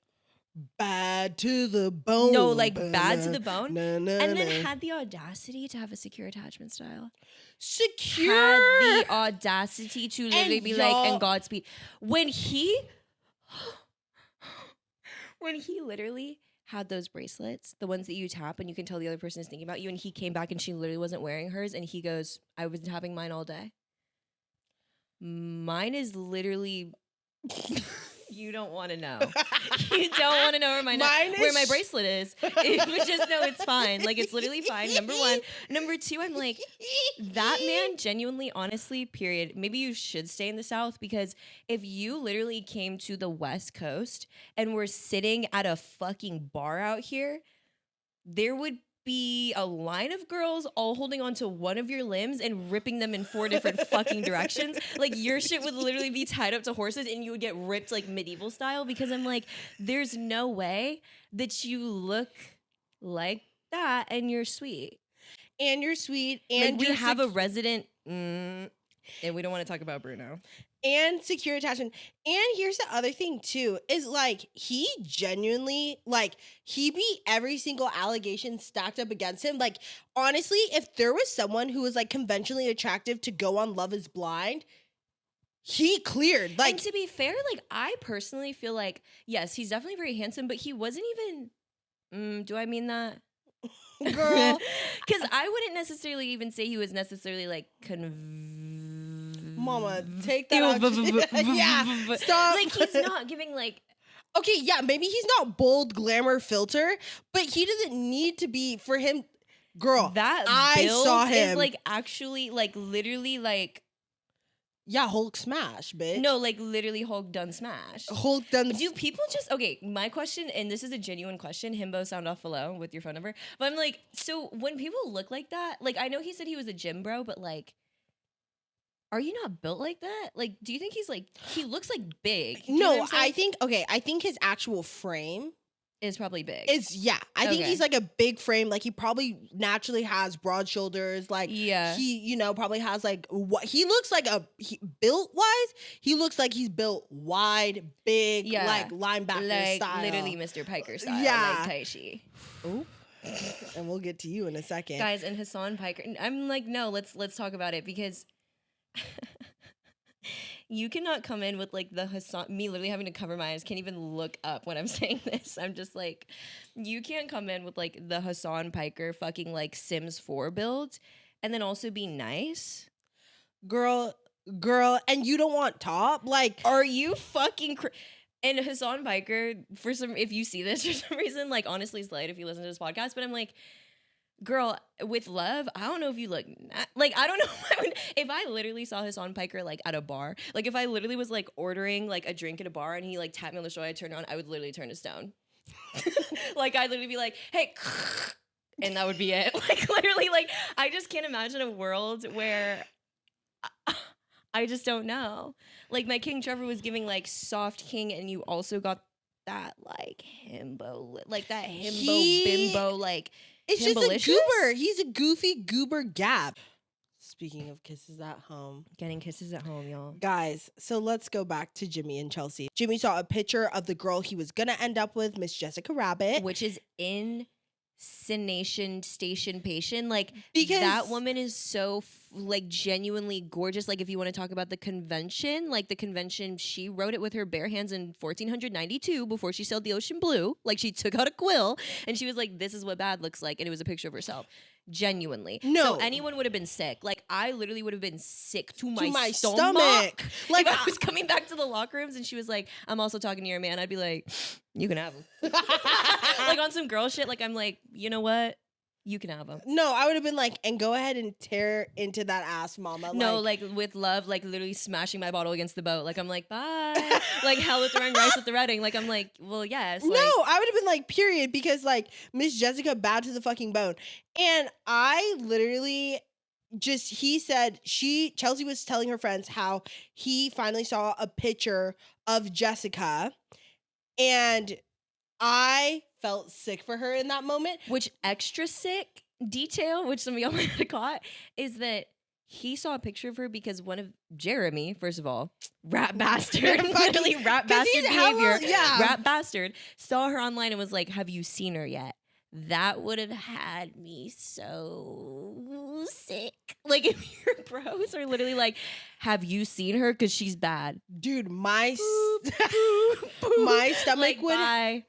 Speaker 2: bad to the bone.
Speaker 1: No, like bad to the bone. And then had the audacity to have a secure attachment style.
Speaker 2: Secure?
Speaker 1: Had the audacity to literally be like, and Godspeed. When he literally had those bracelets, the ones that you tap and you can tell the other person is thinking about you, and he came back and she literally wasn't wearing hers, and he goes, I was having mine all day. Mine is literally you don't want to know. You don't want to know where where my bracelet is. But just know it's fine. Like, it's literally fine. Number one. Number two, I'm like, that man genuinely, honestly, period. Maybe you should stay in the South, because if you literally came to the West Coast and were sitting at a fucking bar out here, there would be a line of girls all holding onto one of your limbs and ripping them in 4 different fucking directions. Like, your shit would literally be tied up to horses and you would get ripped like medieval style, because I'm like, there's no way that you look like that and you're sweet.
Speaker 2: And you're sweet. And
Speaker 1: like, we have a resident... and we don't want to talk about Bruno.
Speaker 2: And secure attachment. And here's the other thing too, is like, he genuinely, like, he beat every single allegation stacked up against him. Like, honestly, if there was someone who was like conventionally attractive to go on Love is Blind, he cleared. Like,
Speaker 1: and to be fair, like, I personally feel like, yes, he's definitely very handsome, but he wasn't even, do I mean that?
Speaker 2: Girl.
Speaker 1: Because I wouldn't necessarily even say he was necessarily like
Speaker 2: Mama, take that out. Yeah, stop.
Speaker 1: Like, he's not giving like...
Speaker 2: Okay, yeah, maybe he's not bold glamour filter, but he doesn't need to be for him. Girl,
Speaker 1: that
Speaker 2: I saw him.
Speaker 1: Is like actually like literally like...
Speaker 2: Yeah, Hulk smash, bitch.
Speaker 1: No, like literally Hulk done smash.
Speaker 2: Hulk done...
Speaker 1: Do people just... Okay, my question, and this is a genuine question, Himbo, sound off below with your phone number. But I'm like, so when people look like that, like, I know he said he was a gym bro, but like... Are you not built like that? Like, do you think he's like... He looks like big.
Speaker 2: No, I think his actual frame...
Speaker 1: is probably big.
Speaker 2: I think he's like a big frame. Like, he probably naturally has broad shoulders. Like,
Speaker 1: yeah,
Speaker 2: he, you know, probably has like what he looks like built wise. He looks like he's built wide, big, like linebacker
Speaker 1: like,
Speaker 2: style,
Speaker 1: literally Mr. Piker style,
Speaker 2: yeah,
Speaker 1: like Taishi.
Speaker 2: Ooh. And we'll get to you in a second,
Speaker 1: guys. And Hassan Piker. I'm like, no, let's talk about it, because you cannot come in with like the Hassan, me literally having to cover my eyes, can't even look up when I'm saying this. I'm just like, you can't come in with like the Hassan Piker fucking like Sims 4 build and then also be nice.
Speaker 2: Girl, and you don't want top? Like,
Speaker 1: are you fucking and Hassan Piker, for some, if you see this for some reason, like, honestly slight if you listen to this podcast, but I'm like, girl, with love, I don't know if you look like, I don't know if I literally saw Hassan Piker like at a bar, like if I literally was like ordering like a drink at a bar and he like tapped me on the shoulder, I turned on, I would literally turn to stone. Like, I'd literally be like, hey, and that would be it. Like, literally, like, I just can't imagine a world where I just don't know. Like, my King Trevor was giving like soft king, and you also got that like himbo, like that himbo bimbo, like,
Speaker 2: it's just a goober. He's a goofy goober gap. Speaking of kisses at home.
Speaker 1: Getting kisses at home, y'all.
Speaker 2: Guys, so let's go back to Jimmy and Chelsea. Jimmy saw a picture of the girl he was going to end up with, Miss Jessica Rabbit.
Speaker 1: Which is insane station patient. Like,
Speaker 2: because
Speaker 1: that woman is so like genuinely gorgeous. Like, if you want to talk about the convention, like the convention, she wrote it with her bare hands in 1492 before she sailed the ocean blue. Like, she took out a quill and she was like, this is what bad looks like, and it was a picture of herself. Genuinely.
Speaker 2: No.
Speaker 1: So anyone would have been sick. Like, I literally would have been sick to my stomach.
Speaker 2: Like,
Speaker 1: if I was coming back to the locker rooms and she was like, I'm also talking to your man, I'd be like, you can have him. Like, on some girl shit, like, I'm like, you know what? You can have him.
Speaker 2: No, I would have been like, and go ahead and tear into that ass, mama.
Speaker 1: No, like with love, like literally smashing my bottle against the boat. Like, I'm like, bye. Like, hell with the wrong rice with the redding. Like, I'm like, well, yes. Like,
Speaker 2: no, I would have been like, period, because like Miss Jessica bowed to the fucking bone. And I literally just, he said, Chelsea was telling her friends how he finally saw a picture of Jessica, and I felt sick for her in that moment.
Speaker 1: Which extra sick detail, which some of y'all might have caught, is that he saw a picture of her because one of Jeramey, first of all, rat bastard, literally rat bastard behavior, rat bastard, saw her online and was like, have you seen her yet? That would have had me so sick. Like, if your bros are literally like, have you seen her? Because she's bad.
Speaker 2: Dude, my stomach
Speaker 1: like,
Speaker 2: would...
Speaker 1: bye.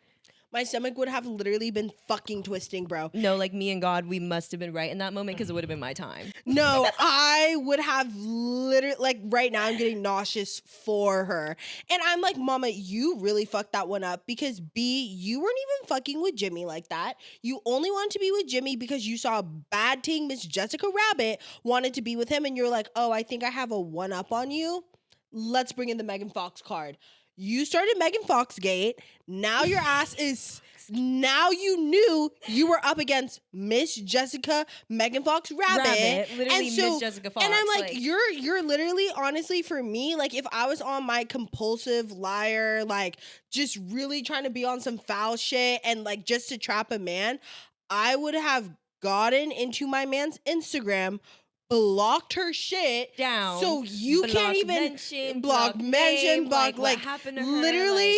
Speaker 2: my stomach would have literally been fucking twisting, bro.
Speaker 1: No, like me and God, we must have been right in that moment because it would have been my time.
Speaker 2: No, I would have literally, like, right now I'm getting nauseous for her. And I'm like, Mama, you really fucked that one up because B, you weren't even fucking with Jimmy like that. You only wanted to be with Jimmy because you saw a bad ting Miss Jessica Rabbit wanted to be with him, and you're like, oh, I think I have a one up on you. Let's bring in the Megan Fox card. You started Megan Fox gate. Now your ass is. Now you knew you were up against Miss Jessica Megan Fox Rabbit.
Speaker 1: Literally
Speaker 2: And so-
Speaker 1: Miss Jessica Fox.
Speaker 2: And I'm like, you're literally, honestly, for me, like, if I was on my compulsive liar, like, just really trying to be on some foul shit and, like, just to trap a man, I would have gotten into my man's Instagram, blocked her shit
Speaker 1: down.
Speaker 2: so you can't even block mention, block, like,
Speaker 1: happened to her,
Speaker 2: literally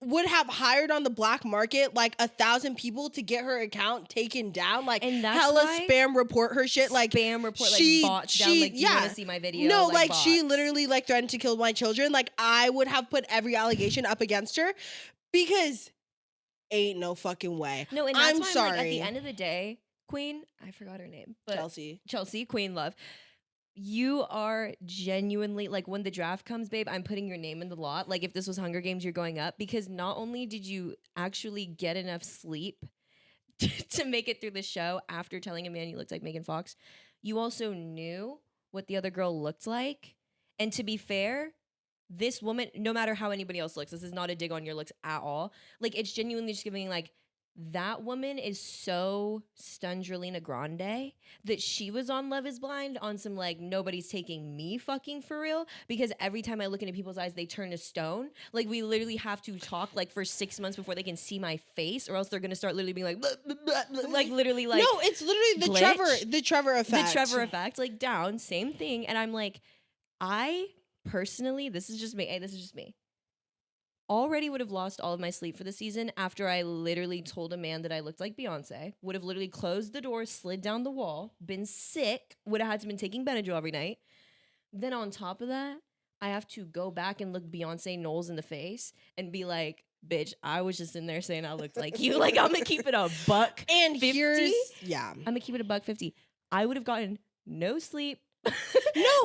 Speaker 2: would have hired on the black market like 1,000 people to get her account taken down, like,
Speaker 1: and that's
Speaker 2: hella
Speaker 1: why
Speaker 2: spam report her shit, like
Speaker 1: spam report,
Speaker 2: she-
Speaker 1: like bots down,
Speaker 2: she-
Speaker 1: like, do you want
Speaker 2: yeah.
Speaker 1: to see my video?
Speaker 2: no, like she
Speaker 1: bots.
Speaker 2: literally like threatened to kill my children. Like, I would have put every allegation up against her because ain't no fucking way.
Speaker 1: No, and that's
Speaker 2: I'm
Speaker 1: why
Speaker 2: sorry.
Speaker 1: I'm like, at the end of the day, Queen, I forgot her name, but
Speaker 2: Chelsea,
Speaker 1: Queen Love, you are genuinely, like, when the draft comes, babe, I'm putting your name in the lot. Like, if this was Hunger Games, you're going up, because not only did you actually get enough sleep to make it through the show after telling a man you looked like Megan Fox, you also knew what the other girl looked like. And to be fair, this woman, no matter how anybody else looks, this is not a dig on your looks at all. Like, it's genuinely just giving, like, that woman is so Stungerlina Grande that she was on Love is Blind on some, like, nobody's taking me fucking for real, because every time I look into people's eyes, they turn to stone. Like, we literally have to talk, like, for 6 months before they can see my face, or else they're gonna start literally being like, blah, blah, blah, blah, like, literally, like,
Speaker 2: no, it's literally the
Speaker 1: glitch.
Speaker 2: Trevor effect.
Speaker 1: The Trevor effect, like, down, same thing. And I'm like, I personally, this is just me, already would have lost all of my sleep for the season after I literally told a man that I looked like Beyonce, would have literally closed the door, slid down the wall, been sick, would have had to been taking Benadryl every night. Then on top of that, I have to go back and look Beyonce Knowles in the face and be like, bitch, I was just in there saying I looked like you. Like, I'm gonna keep it a buck.
Speaker 2: And
Speaker 1: 50.
Speaker 2: I'm
Speaker 1: gonna keep it a buck 50. I would have gotten no sleep.
Speaker 2: No,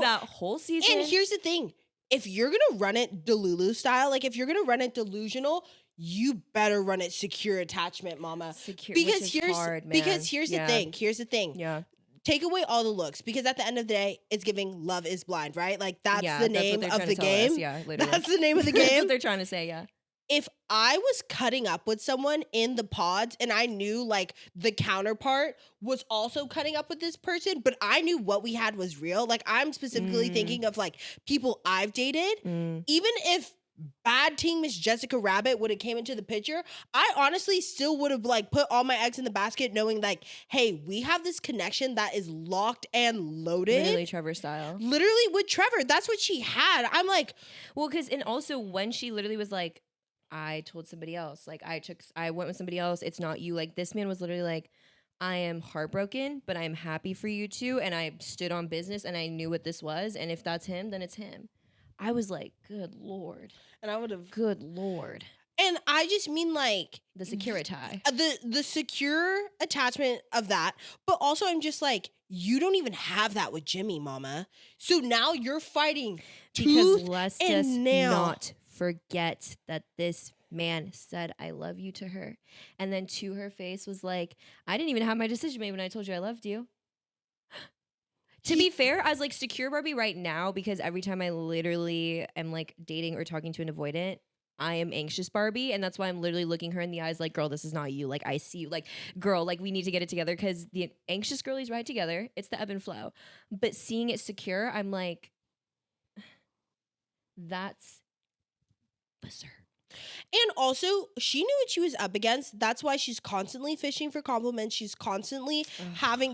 Speaker 1: that whole season.
Speaker 2: And here's the thing. If you're gonna run it Delulu style, like, if you're gonna run it delusional, you better run it secure attachment, mama.
Speaker 1: Secure,
Speaker 2: Because
Speaker 1: which is hard, man.
Speaker 2: because here's the thing. Here's the thing.
Speaker 1: Yeah.
Speaker 2: Take away all the looks, because at the end of the day, it's giving Love is Blind, right? Like, that's
Speaker 1: Yeah,
Speaker 2: the
Speaker 1: that's what
Speaker 2: name
Speaker 1: they're
Speaker 2: of
Speaker 1: trying
Speaker 2: the
Speaker 1: to tell
Speaker 2: game.
Speaker 1: us. Yeah, literally.
Speaker 2: That's the name of the
Speaker 1: That's
Speaker 2: game.
Speaker 1: what they're trying to say, yeah.
Speaker 2: If I was cutting up with someone in the pods and I knew, like, the counterpart was also cutting up with this person, but I knew what we had was real, like, I'm specifically thinking of, like, people I've dated, even if bad team Miss Jessica Rabbit would have came into the picture, I honestly still would have, like, put all my eggs in the basket, knowing, like, hey, we have this connection that is locked and loaded.
Speaker 1: Literally Trevor style.
Speaker 2: Literally with Trevor. That's what she had. I'm like,
Speaker 1: well, because, and also when she literally was like, I told somebody else, like, I went with somebody else, it's not you. Like, this man was literally like, I am heartbroken, but I'm happy for you too. And I stood on business and I knew what this was. And if that's him, then it's him. I was like, good Lord.
Speaker 2: And I would have,
Speaker 1: good Lord.
Speaker 2: And I just mean, like,
Speaker 1: the security.
Speaker 2: The secure attachment of that. But also, I'm just like, you don't even have that with Jimmy, mama. So now you're fighting
Speaker 1: because let's
Speaker 2: and
Speaker 1: just
Speaker 2: nail.
Speaker 1: Not forget that this man said I love you to her, and then to her face was like, I didn't even have my decision made when I told you I loved you. To be fair, I was like secure Barbie right now, because every time I literally am like dating or talking to an avoidant, I am anxious Barbie, and that's why I'm literally looking her in the eyes like, girl, this is not you. Like, I see you. Like, girl, like, we need to get it together, because the anxious girlies ride together. It's the ebb and flow. But seeing it secure, I'm like, that's berserk.
Speaker 2: And also, she knew what she was up against. That's why she's constantly fishing for compliments. She's constantly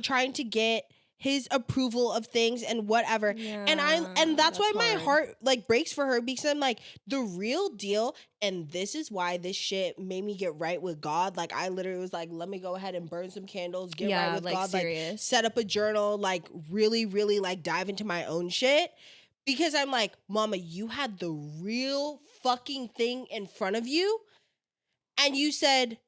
Speaker 2: trying to get his approval of things and whatever.
Speaker 1: Yeah,
Speaker 2: and that's why my
Speaker 1: hard.
Speaker 2: heart, like, breaks for her, because I'm like, the real deal, and this is why this shit made me get right with God. Like, I literally was like, let me go ahead and burn some candles, get right with
Speaker 1: like,
Speaker 2: God,
Speaker 1: serious.
Speaker 2: like, set up a journal, like, really, really, like, dive into my own shit. Because I'm like, mama, you had the real fucking thing in front of you, and you said,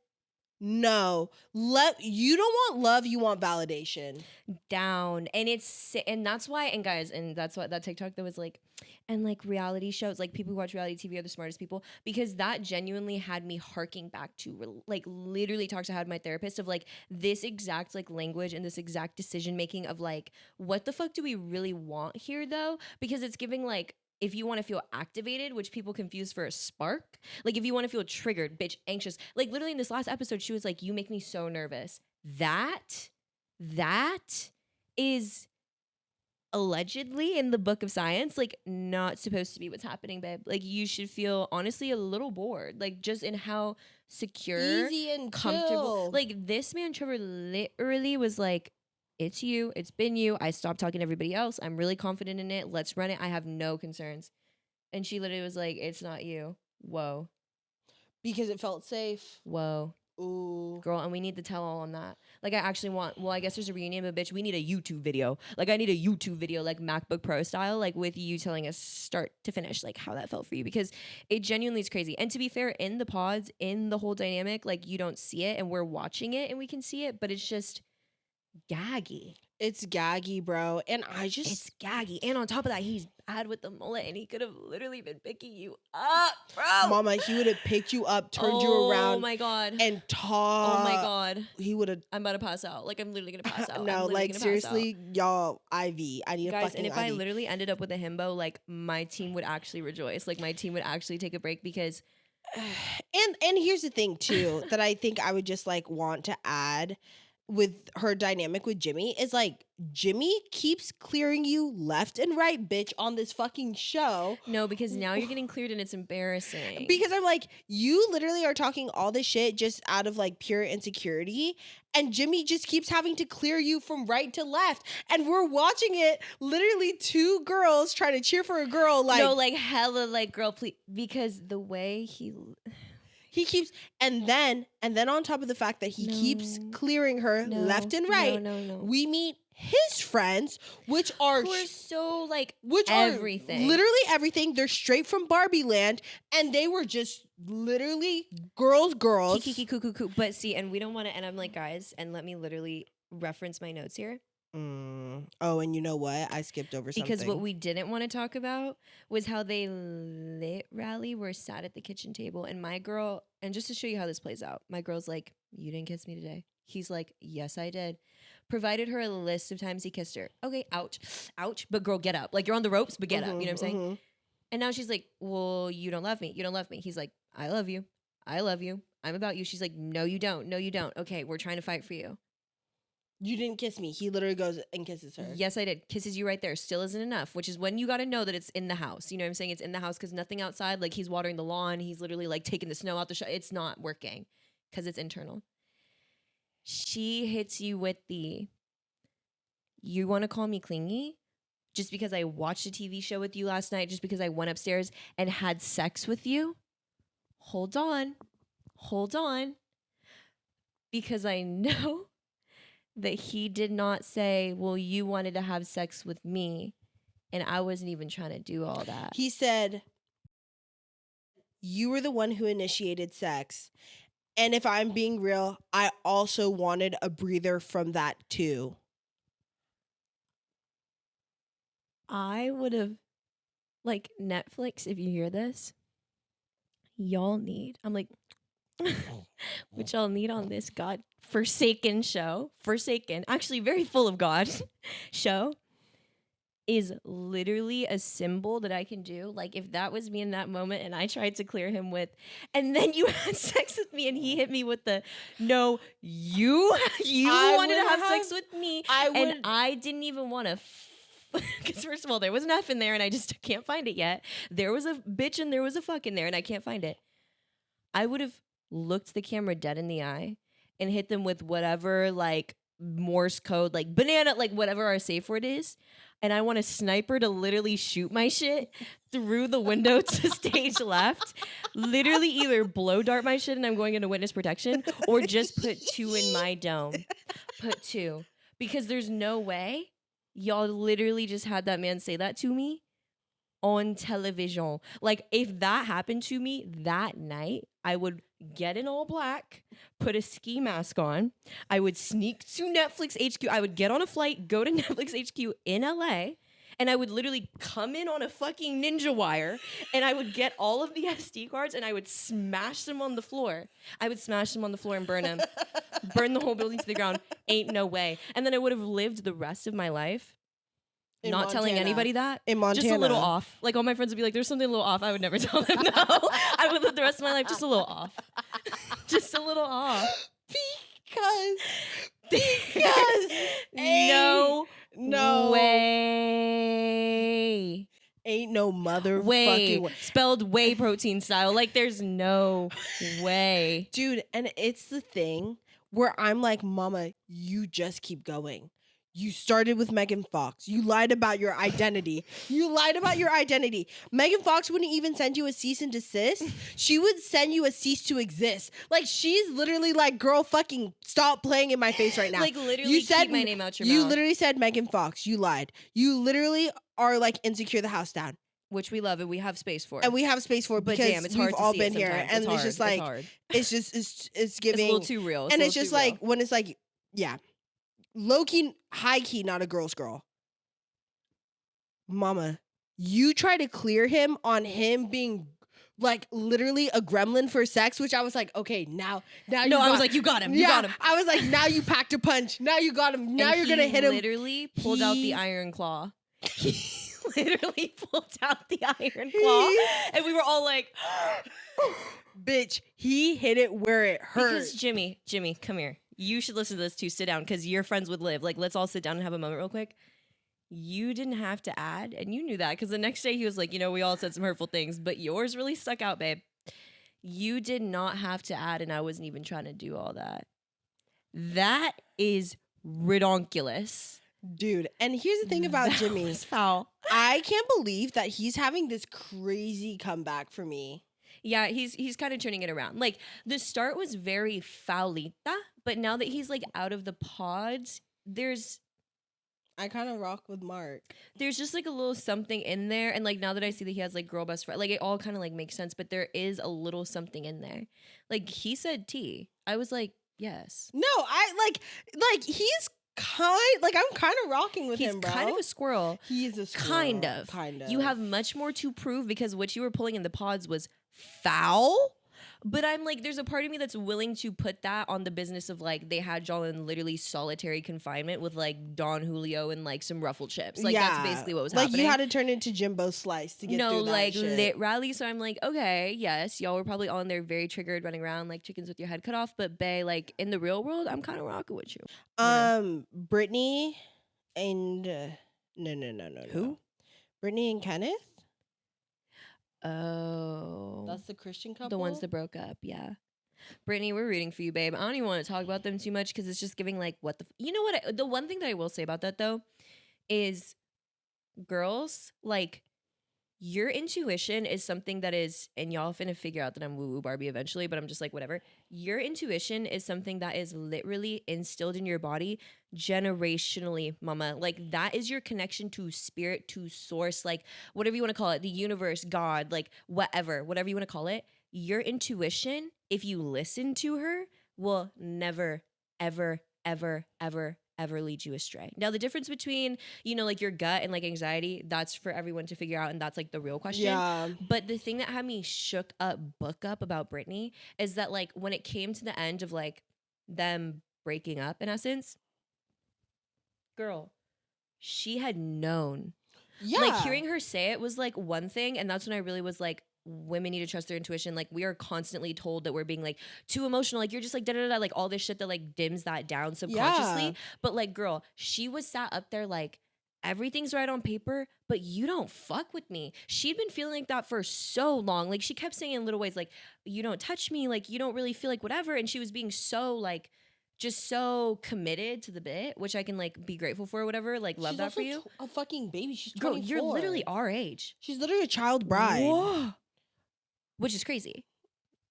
Speaker 2: No. You don't want love, you want validation.
Speaker 1: Down. And that's why, and guys, and that's what that TikTok that was like, and like reality shows, like people who watch reality TV are the smartest people, because that genuinely had me harking back to like literally talks I had my therapist of like this exact like language and this exact decision making of like, what the fuck do we really want here though? Because it's giving like, if you want to feel activated, which people confuse for a spark, like if you want to feel triggered, bitch, anxious, like literally in this last episode, she was like, you make me so nervous. That is allegedly in the book of science, like not supposed to be what's happening, babe. Like you should feel honestly a little bored, like just in how secure,
Speaker 2: Easy and
Speaker 1: comfortable.
Speaker 2: chill.
Speaker 1: Like this man, Trevor, literally was like, it's you, it's been you. I stopped talking to everybody else. I'm really confident in it. Let's run it. I have no concerns. And she literally was like, it's not you. Whoa.
Speaker 2: Because it felt safe.
Speaker 1: Whoa.
Speaker 2: Ooh.
Speaker 1: Girl, and we need to tell all on that. Like, I actually want, well, I guess there's a reunion, but bitch, we need a YouTube video. Like, I need a YouTube video, like MacBook Pro style, like with you telling us start to finish, like how that felt for you, because it genuinely is crazy. And to be fair, in the pods, in the whole dynamic, like you don't see it and we're watching it and we can see it, but it's just gaggy.
Speaker 2: It's gaggy, bro. And
Speaker 1: it's gaggy. And on top of that, he's bad with the mullet and he could have literally been picking you up, bro.
Speaker 2: Mama, he would have picked you up, turned you around.
Speaker 1: Oh my God.
Speaker 2: And taught.
Speaker 1: Oh my God.
Speaker 2: He would have.
Speaker 1: I'm about to pass out. Like, I'm literally going to pass out.
Speaker 2: No, like seriously, y'all, IV. I need a
Speaker 1: guys,
Speaker 2: fucking
Speaker 1: and if
Speaker 2: IV.
Speaker 1: I literally ended up with a himbo, like my team would actually rejoice. Like my team would actually take a break because
Speaker 2: and here's the thing too that I think I would just like want to add with her dynamic with Jimmy is like Jimmy keeps clearing you left and right, bitch, on this fucking show.
Speaker 1: No, because now you're getting cleared and it's embarrassing.
Speaker 2: Because I'm like, you literally are talking all this shit just out of like pure insecurity. And Jimmy just keeps having to clear you from right to left. And we're watching it, literally two girls trying to cheer for a girl. Like,
Speaker 1: no, like hella like, girl, please. Because the way he
Speaker 2: keeps, and then on top of the fact that he keeps clearing her left and right, we meet his friends, which are
Speaker 1: who are so like,
Speaker 2: which
Speaker 1: everything,
Speaker 2: are literally everything. They're straight from Barbie land, and they were just literally girls.
Speaker 1: Kiki, cuckoo. But see, and we don't want to. And I'm like, guys, and let me literally reference my notes here.
Speaker 2: Oh, and you know what? I skipped over something.
Speaker 1: Because what we didn't want to talk about was how they literally were sat at the kitchen table. And my girl, and just to show you how this plays out, my girl's like, you didn't kiss me today. He's like, yes, I did. Provided her a list of times he kissed her. Okay, ouch. But girl, get up. Like, you're on the ropes, but get up. You know what I'm saying? And now she's like, well, you don't love me. He's like, I love you. I'm about you. She's like, no, you don't. Okay, we're trying to fight for you.
Speaker 2: You didn't kiss me. He literally goes and kisses her.
Speaker 1: Yes, I did. Kisses you right there. Still isn't enough, which is when you got to know that it's in the house. You know what I'm saying? It's in the house because nothing outside. Like, he's watering the lawn. He's literally like taking the snow out the shop. It's not working because it's internal. She hits you with the, you want to call me clingy? Just because I watched a TV show with you last night, just because I went upstairs and had sex with you? Hold on. Because I know that he did not say, well, you wanted to have sex with me, and I wasn't even trying to do all that.
Speaker 2: He said, you were the one who initiated sex. And if I'm being real, I also wanted a breather from that too.
Speaker 1: I would have, like, Netflix, if you hear this, y'all need, I'm like, what y'all need on this God-forsaken show, actually very full of God show, is literally a symbol that I can do. Like, if that was me in that moment and I tried to clear him with, and then you had sex with me and he hit me with the, no, you wanted to have sex with me, and I didn't even want to, because first of all, there was an F in there and I just can't find it yet. There was a bitch and there was a fuck in there and I can't find it. I would have looked the camera dead in the eye and hit them with whatever, like, Morse code, like banana, like whatever our safe word is. And I want a sniper to literally shoot my shit through the window to stage left. Literally either blow dart my shit and I'm going into witness protection, or just put 2 in my dome. Put 2. Because there's no way y'all literally just had that man say that to me on television. Like, if that happened to me that night, I would
Speaker 3: get in all black, put a ski mask on. I would sneak to Netflix HQ. I would get on a flight, go to Netflix HQ in LA, and I would literally come in on a fucking ninja wire, and I would get all of the SD cards and I would smash them on the floor. I would smash them on the floor and burn them. Burn the whole building to the ground. Ain't no way. And then I would have lived the rest of my life
Speaker 2: In
Speaker 3: not telling
Speaker 2: Montana.
Speaker 3: anybody that.
Speaker 2: In Montana.
Speaker 3: Just a little off. Like all my friends would be like, there's something a little off. I would never tell them no. I would live the rest of my life just a little off. Just a little off.
Speaker 2: Because
Speaker 3: no
Speaker 2: no
Speaker 3: way.
Speaker 2: ain't no motherfucking
Speaker 3: Way.
Speaker 2: way.
Speaker 3: Spelled whey protein style. Like there's no way.
Speaker 2: Dude, and it's the thing where I'm like, Mama, you just keep going. You started with Megan Fox. You lied about your identity. Megan Fox wouldn't even send you a cease and desist. She would send you a cease to exist. Like, she's literally like, girl, fucking stop playing in my face right now.
Speaker 3: Like literally
Speaker 2: You said
Speaker 3: keep my name out your
Speaker 2: You
Speaker 3: mouth.
Speaker 2: literally said Megan Fox. You lied. You literally are like insecure the house down.
Speaker 3: Which we love and we have space for.
Speaker 2: And we have space for it
Speaker 3: But
Speaker 2: because
Speaker 3: damn, it's
Speaker 2: we've
Speaker 3: hard to
Speaker 2: all
Speaker 3: see
Speaker 2: been
Speaker 3: it
Speaker 2: here.
Speaker 3: sometimes.
Speaker 2: And
Speaker 3: It's
Speaker 2: it's just
Speaker 3: hard.
Speaker 2: like,
Speaker 3: hard.
Speaker 2: it's just, it's giving.
Speaker 3: It's a little too real.
Speaker 2: And
Speaker 3: a
Speaker 2: it's
Speaker 3: little
Speaker 2: just
Speaker 3: too
Speaker 2: like,
Speaker 3: real.
Speaker 2: when it's like, yeah, low key, high key, not a girl's girl. Mama, you try to clear him on him being like literally a gremlin for sex, which I was like, okay, now you
Speaker 3: No, I
Speaker 2: got-
Speaker 3: was like, you got him. You
Speaker 2: yeah,
Speaker 3: got him.
Speaker 2: I was like, now you packed a punch. Now you got him. Now
Speaker 3: And
Speaker 2: you're gonna
Speaker 3: he
Speaker 2: hit him.
Speaker 3: literally pulled out the
Speaker 2: He-
Speaker 3: iron claw. He literally pulled out the iron claw. And we were all like,
Speaker 2: Bitch, he hit it where it hurt.
Speaker 3: because Jimmy, come here. You should listen to this too. Sit down, because your friends would live. Like, let's all sit down and have a moment real quick. You didn't have to add, and you knew that, because the next day he was like, we all said some hurtful things, but yours really stuck out, babe. You did not have to add, and I wasn't even trying to do all that. That is redonkulous.
Speaker 2: Dude, and here's the thing about
Speaker 3: That
Speaker 2: Jimmy.
Speaker 3: was foul.
Speaker 2: I can't believe that he's having this crazy comeback for me.
Speaker 3: Yeah, he's kind of turning it around. Like, the start was very faulita, but now that he's like out of the pods, there's
Speaker 2: I kind of rock with Mark.
Speaker 3: just like a little something in there. And like now that I see that he has like girl best friend, like it all kind of like makes sense, but there is a little something in there. Like, he said T. I was like, yes.
Speaker 2: No, I like he's I'm kind of rocking with
Speaker 3: He's
Speaker 2: him, bro.
Speaker 3: kind of a squirrel.
Speaker 2: He is a squirrel,
Speaker 3: Kind of.
Speaker 2: Kind of.
Speaker 3: You have much more to prove, because what you were pulling in the pods was foul. But I'm like, there's a part of me that's willing to put that on the business of like, they had y'all in literally solitary confinement with like Don Julio and like some ruffled chips. Like, that's basically what was
Speaker 2: like
Speaker 3: happening.
Speaker 2: you had to turn into Jimbo Slice to get through that
Speaker 3: like
Speaker 2: shit.
Speaker 3: lit rally. So I'm like, okay, yes, y'all were probably all in there very triggered, running around like chickens with your head cut off. But bae, like in the real world, I'm kind of rocking with you.
Speaker 2: Brittany and no.
Speaker 3: Who?
Speaker 2: Brittany and Kenneth?
Speaker 3: Oh,
Speaker 2: That's the Christian couple.
Speaker 3: the ones that broke up. Yeah. Brittany, we're rooting for you, babe. I don't even want to talk about them too much, because it's just giving like, what the you know what, the one thing that I will say about that though is, girls, like, your intuition is something that is, and y'all finna figure out that I'm woo-woo Barbie eventually, but I'm just like, whatever. Your intuition is something that is literally instilled in your body generationally, mama. Like, that is your connection to spirit, to source, like, whatever you want to call it, the universe, God, like, whatever you want to call it. Your intuition, if you listen to her, will never, ever, ever, ever, ever lead you astray. Now, the difference between, like your gut and like anxiety, that's for everyone to figure out, and that's like the real question.
Speaker 2: Yeah.
Speaker 3: But the thing that had me shook up about Brittany is that like when it came to the end of like them breaking up, in essence, girl, she had known.
Speaker 2: Yeah.
Speaker 3: Like, hearing her say it was like one thing, and that's when I really was like, women need to trust their intuition. Like, we are constantly told that we're being like too emotional, like you're just like da da da, like all this shit that like dims that down subconsciously.
Speaker 2: Yeah.
Speaker 3: But like, girl, she was sat up there like, everything's right on paper, but you don't fuck with me. She'd been feeling like that for so long. Like, she kept saying in little ways, like, you don't touch me, like you don't really feel like whatever. And she was being so like, just so committed to the bit, which I can like be grateful for or whatever. Like, love
Speaker 2: She's
Speaker 3: that for
Speaker 2: also
Speaker 3: you.
Speaker 2: a fucking baby. She's
Speaker 3: Girl,
Speaker 2: 24.
Speaker 3: you're literally our age.
Speaker 2: She's literally a child bride.
Speaker 3: Whoa. Which is crazy.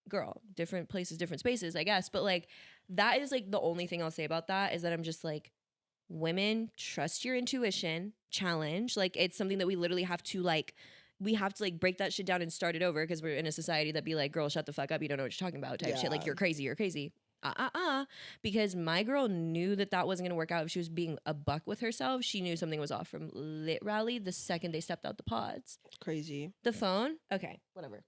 Speaker 3: Girl, different places, different spaces, I guess. But like, that is like the only thing I'll say about that, is that I'm just like, women, trust your intuition, challenge. Like, it's something that we literally have to like we have to like break that shit down and start it over because we're in a society that be like, girl, shut the fuck up. You don't know what you're talking about type shit. Like,
Speaker 2: Yeah.
Speaker 3: you're crazy. You're crazy. Because my girl knew that wasn't going to work out. If she was being a buck with herself, she knew something was off from Lit Rally the second they stepped out the pods.
Speaker 2: Crazy.
Speaker 3: The phone? Okay, whatever.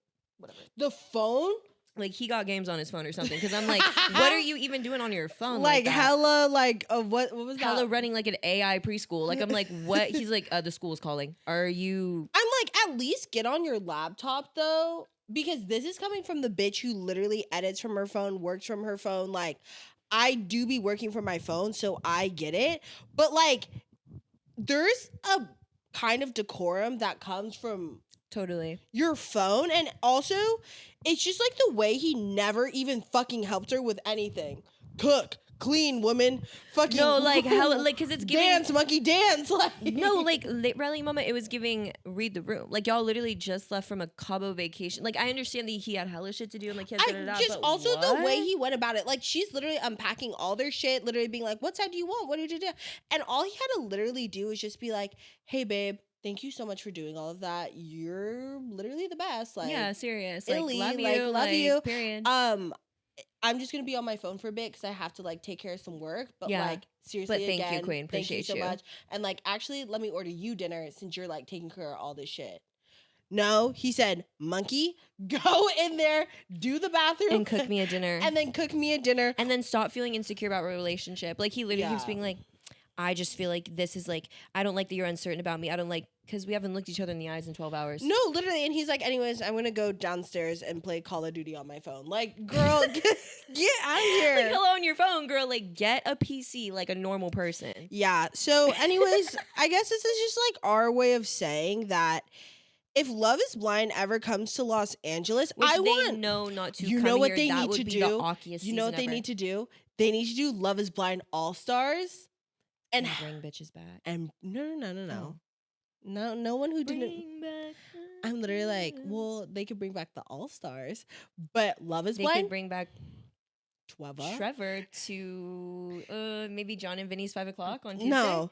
Speaker 2: The phone?
Speaker 3: Like, he got games on his phone or something. Because I'm like, what are you even doing on your phone?
Speaker 2: Like
Speaker 3: that?
Speaker 2: hella, like, what was that?
Speaker 3: Hella running like an AI preschool. Like, I'm like, what? He's like, the school is calling. Are you?
Speaker 2: I'm like, at least get on your laptop though, because this is coming from the bitch who literally edits from her phone, works from her phone. Like, I do be working from my phone, so I get it. But like, there's a kind of decorum that comes from
Speaker 3: Totally.
Speaker 2: your phone, and also it's just like the way he never even fucking helped her with anything. Cook, clean, woman, fucking
Speaker 3: No, like, hella, like, because it's giving.
Speaker 2: dance, monkey, dance. Like,
Speaker 3: No, like, Lit Rally Mama, it was giving read the room. Like, y'all literally just left from a Cabo vacation. Like, I understand that he had hella shit to do and like he has
Speaker 2: I just
Speaker 3: but
Speaker 2: also the way
Speaker 3: what?
Speaker 2: he went about it, like she's literally unpacking all their shit, literally being like, "What side do you want? What did you do?" And all he had to literally do was just be like, "Hey, babe, thank you so much for doing all of that. You're literally the best." Like,
Speaker 3: Yeah, serious. Like,
Speaker 2: Illy,
Speaker 3: love
Speaker 2: like,
Speaker 3: you.
Speaker 2: love
Speaker 3: like,
Speaker 2: you.
Speaker 3: Period.
Speaker 2: I'm just gonna be on my phone for a bit because I have to like take care of some work. But
Speaker 3: Yeah.
Speaker 2: like, seriously,
Speaker 3: But thank you,
Speaker 2: again,
Speaker 3: Queen.
Speaker 2: thank you
Speaker 3: Appreciate
Speaker 2: so
Speaker 3: you.
Speaker 2: much. And like, actually, let me order you dinner since you're like taking care of all this shit. No, he said, "Monkey, go in there, do the bathroom,
Speaker 3: And cook me a dinner.
Speaker 2: and then cook me a dinner."
Speaker 3: And then stop feeling insecure about our relationship. Like, he literally keeps
Speaker 2: Yeah.
Speaker 3: being like, I just feel like this is like, I don't like that you're uncertain about me. I don't like, because we haven't looked each other in the eyes in 12 hours.
Speaker 2: No, literally, and he's like, "Anyways, I'm gonna go downstairs and play Call of Duty on my phone." Like, girl, get out of here.
Speaker 3: Like, hello on your phone, girl. Like, get a PC like a normal person.
Speaker 2: Yeah. So, anyways, I guess this is just like our way of saying that if Love Is Blind ever comes to Los Angeles,
Speaker 3: Which
Speaker 2: I
Speaker 3: they
Speaker 2: want.
Speaker 3: know not to
Speaker 2: You
Speaker 3: come
Speaker 2: know what
Speaker 3: here.
Speaker 2: they
Speaker 3: That
Speaker 2: need
Speaker 3: would
Speaker 2: to
Speaker 3: be
Speaker 2: do?
Speaker 3: the awkiest
Speaker 2: You know what they
Speaker 3: season
Speaker 2: need to do? They need to do Love Is Blind All Stars, and
Speaker 3: ever. Bring bitches back.
Speaker 2: no. No one who didn't.
Speaker 3: Bring back
Speaker 2: I'm literally like,
Speaker 3: us.
Speaker 2: well, they could bring back the All Stars, but Love Is
Speaker 3: They
Speaker 2: Blind,
Speaker 3: could bring back
Speaker 2: Trevor.
Speaker 3: Trevor to maybe John and Vinny's 5 o'clock on Tuesday.
Speaker 2: No,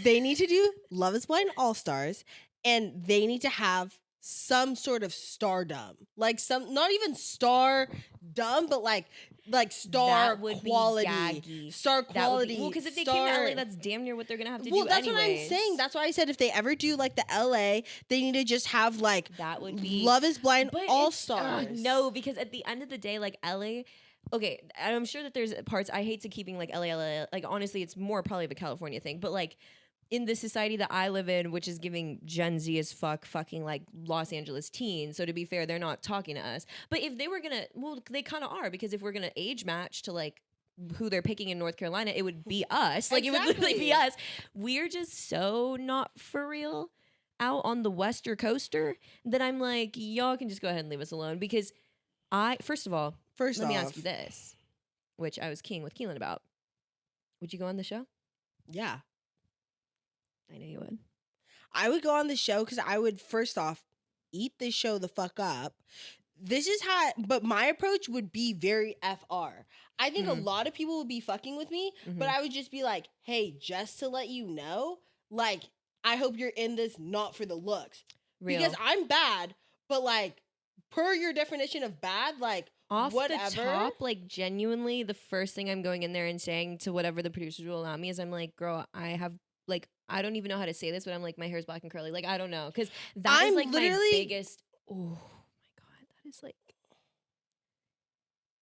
Speaker 2: they need to do Love Is Blind All Stars, and they need to have some sort of stardom, like some not even star dumb, but like star
Speaker 3: That would be
Speaker 2: quality,
Speaker 3: gaggy.
Speaker 2: star
Speaker 3: That would
Speaker 2: quality.
Speaker 3: be, well, because if they came to LA, that's damn near what they're gonna have to
Speaker 2: well,
Speaker 3: do.
Speaker 2: that's what I'm
Speaker 3: anyways.
Speaker 2: saying. That's why I said if they ever do like the LA, they need to just have like
Speaker 3: That would be
Speaker 2: Love Is Blind
Speaker 3: But
Speaker 2: All
Speaker 3: it's-
Speaker 2: Stars.
Speaker 3: no, because at the end of the day, like LA. Okay, and I'm sure that there's parts I hate to keeping like LA. Like, honestly, it's more probably of a California thing. But like in the society that I live in, which is giving Gen Z as fucking like Los Angeles teens. So to be fair, they're not talking to us. But if they were gonna, well, they kind of are, because if we're gonna age match to like who they're picking in North Carolina, it would be us. Like, it would literally be us. We're just so not for real out on the Wester Coaster that I'm like, y'all can just go ahead and leave us alone. Because first of all,
Speaker 2: First
Speaker 3: let
Speaker 2: off,
Speaker 3: me ask you this, which I was keying with Keelan about. Would you go on the show?
Speaker 2: yeah,
Speaker 3: I know you would.
Speaker 2: I would go on the show because I would first off eat this show the fuck up. This is how, but my approach would be very FR. I think a lot of people would be fucking with me, but I would just be like, hey, just to let you know, like, I hope you're in this not for the looks.
Speaker 3: Real.
Speaker 2: Because I'm bad, but like, per your definition of bad, like,
Speaker 3: Off
Speaker 2: whatever.
Speaker 3: the top, like, genuinely, the first thing I'm going in there and saying to whatever the producers will allow me is I'm like, girl, I have, like, I don't even know how to say this, but I'm like, my hair's black and curly. Like, I don't know. Because that is
Speaker 2: I'm
Speaker 3: like
Speaker 2: literally-
Speaker 3: my biggest, oh my God, that is like,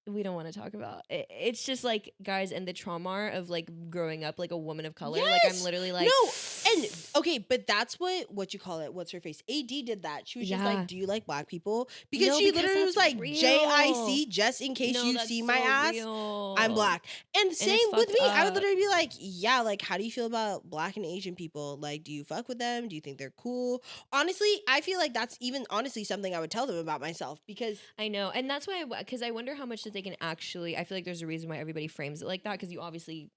Speaker 3: we don't want to talk about it. It's just like, guys, and the trauma of like growing up like a woman of color. Like, I'm
Speaker 2: Yes!
Speaker 3: literally like,
Speaker 2: No, and okay, but that's what you call it. What's her face? AD did that. She was just
Speaker 3: Yeah.
Speaker 2: like, "Do you like black people?" Because
Speaker 3: No,
Speaker 2: she
Speaker 3: because
Speaker 2: literally was
Speaker 3: that's
Speaker 2: like,
Speaker 3: real.
Speaker 2: "JIC, just in case
Speaker 3: no,
Speaker 2: you
Speaker 3: that's
Speaker 2: see my
Speaker 3: so
Speaker 2: ass,
Speaker 3: real.
Speaker 2: I'm black." And same
Speaker 3: it's
Speaker 2: with me.
Speaker 3: fucked
Speaker 2: I would
Speaker 3: up.
Speaker 2: literally be like, "Yeah, like, how do you feel about black and Asian people? Like, do you fuck with them? Do you think they're cool?" Honestly, I feel like that's even honestly something I would tell them about myself because
Speaker 3: I know, and that's why, because I wonder how much that they can actually. I feel like there's a reason why everybody frames it like that, because you obviously,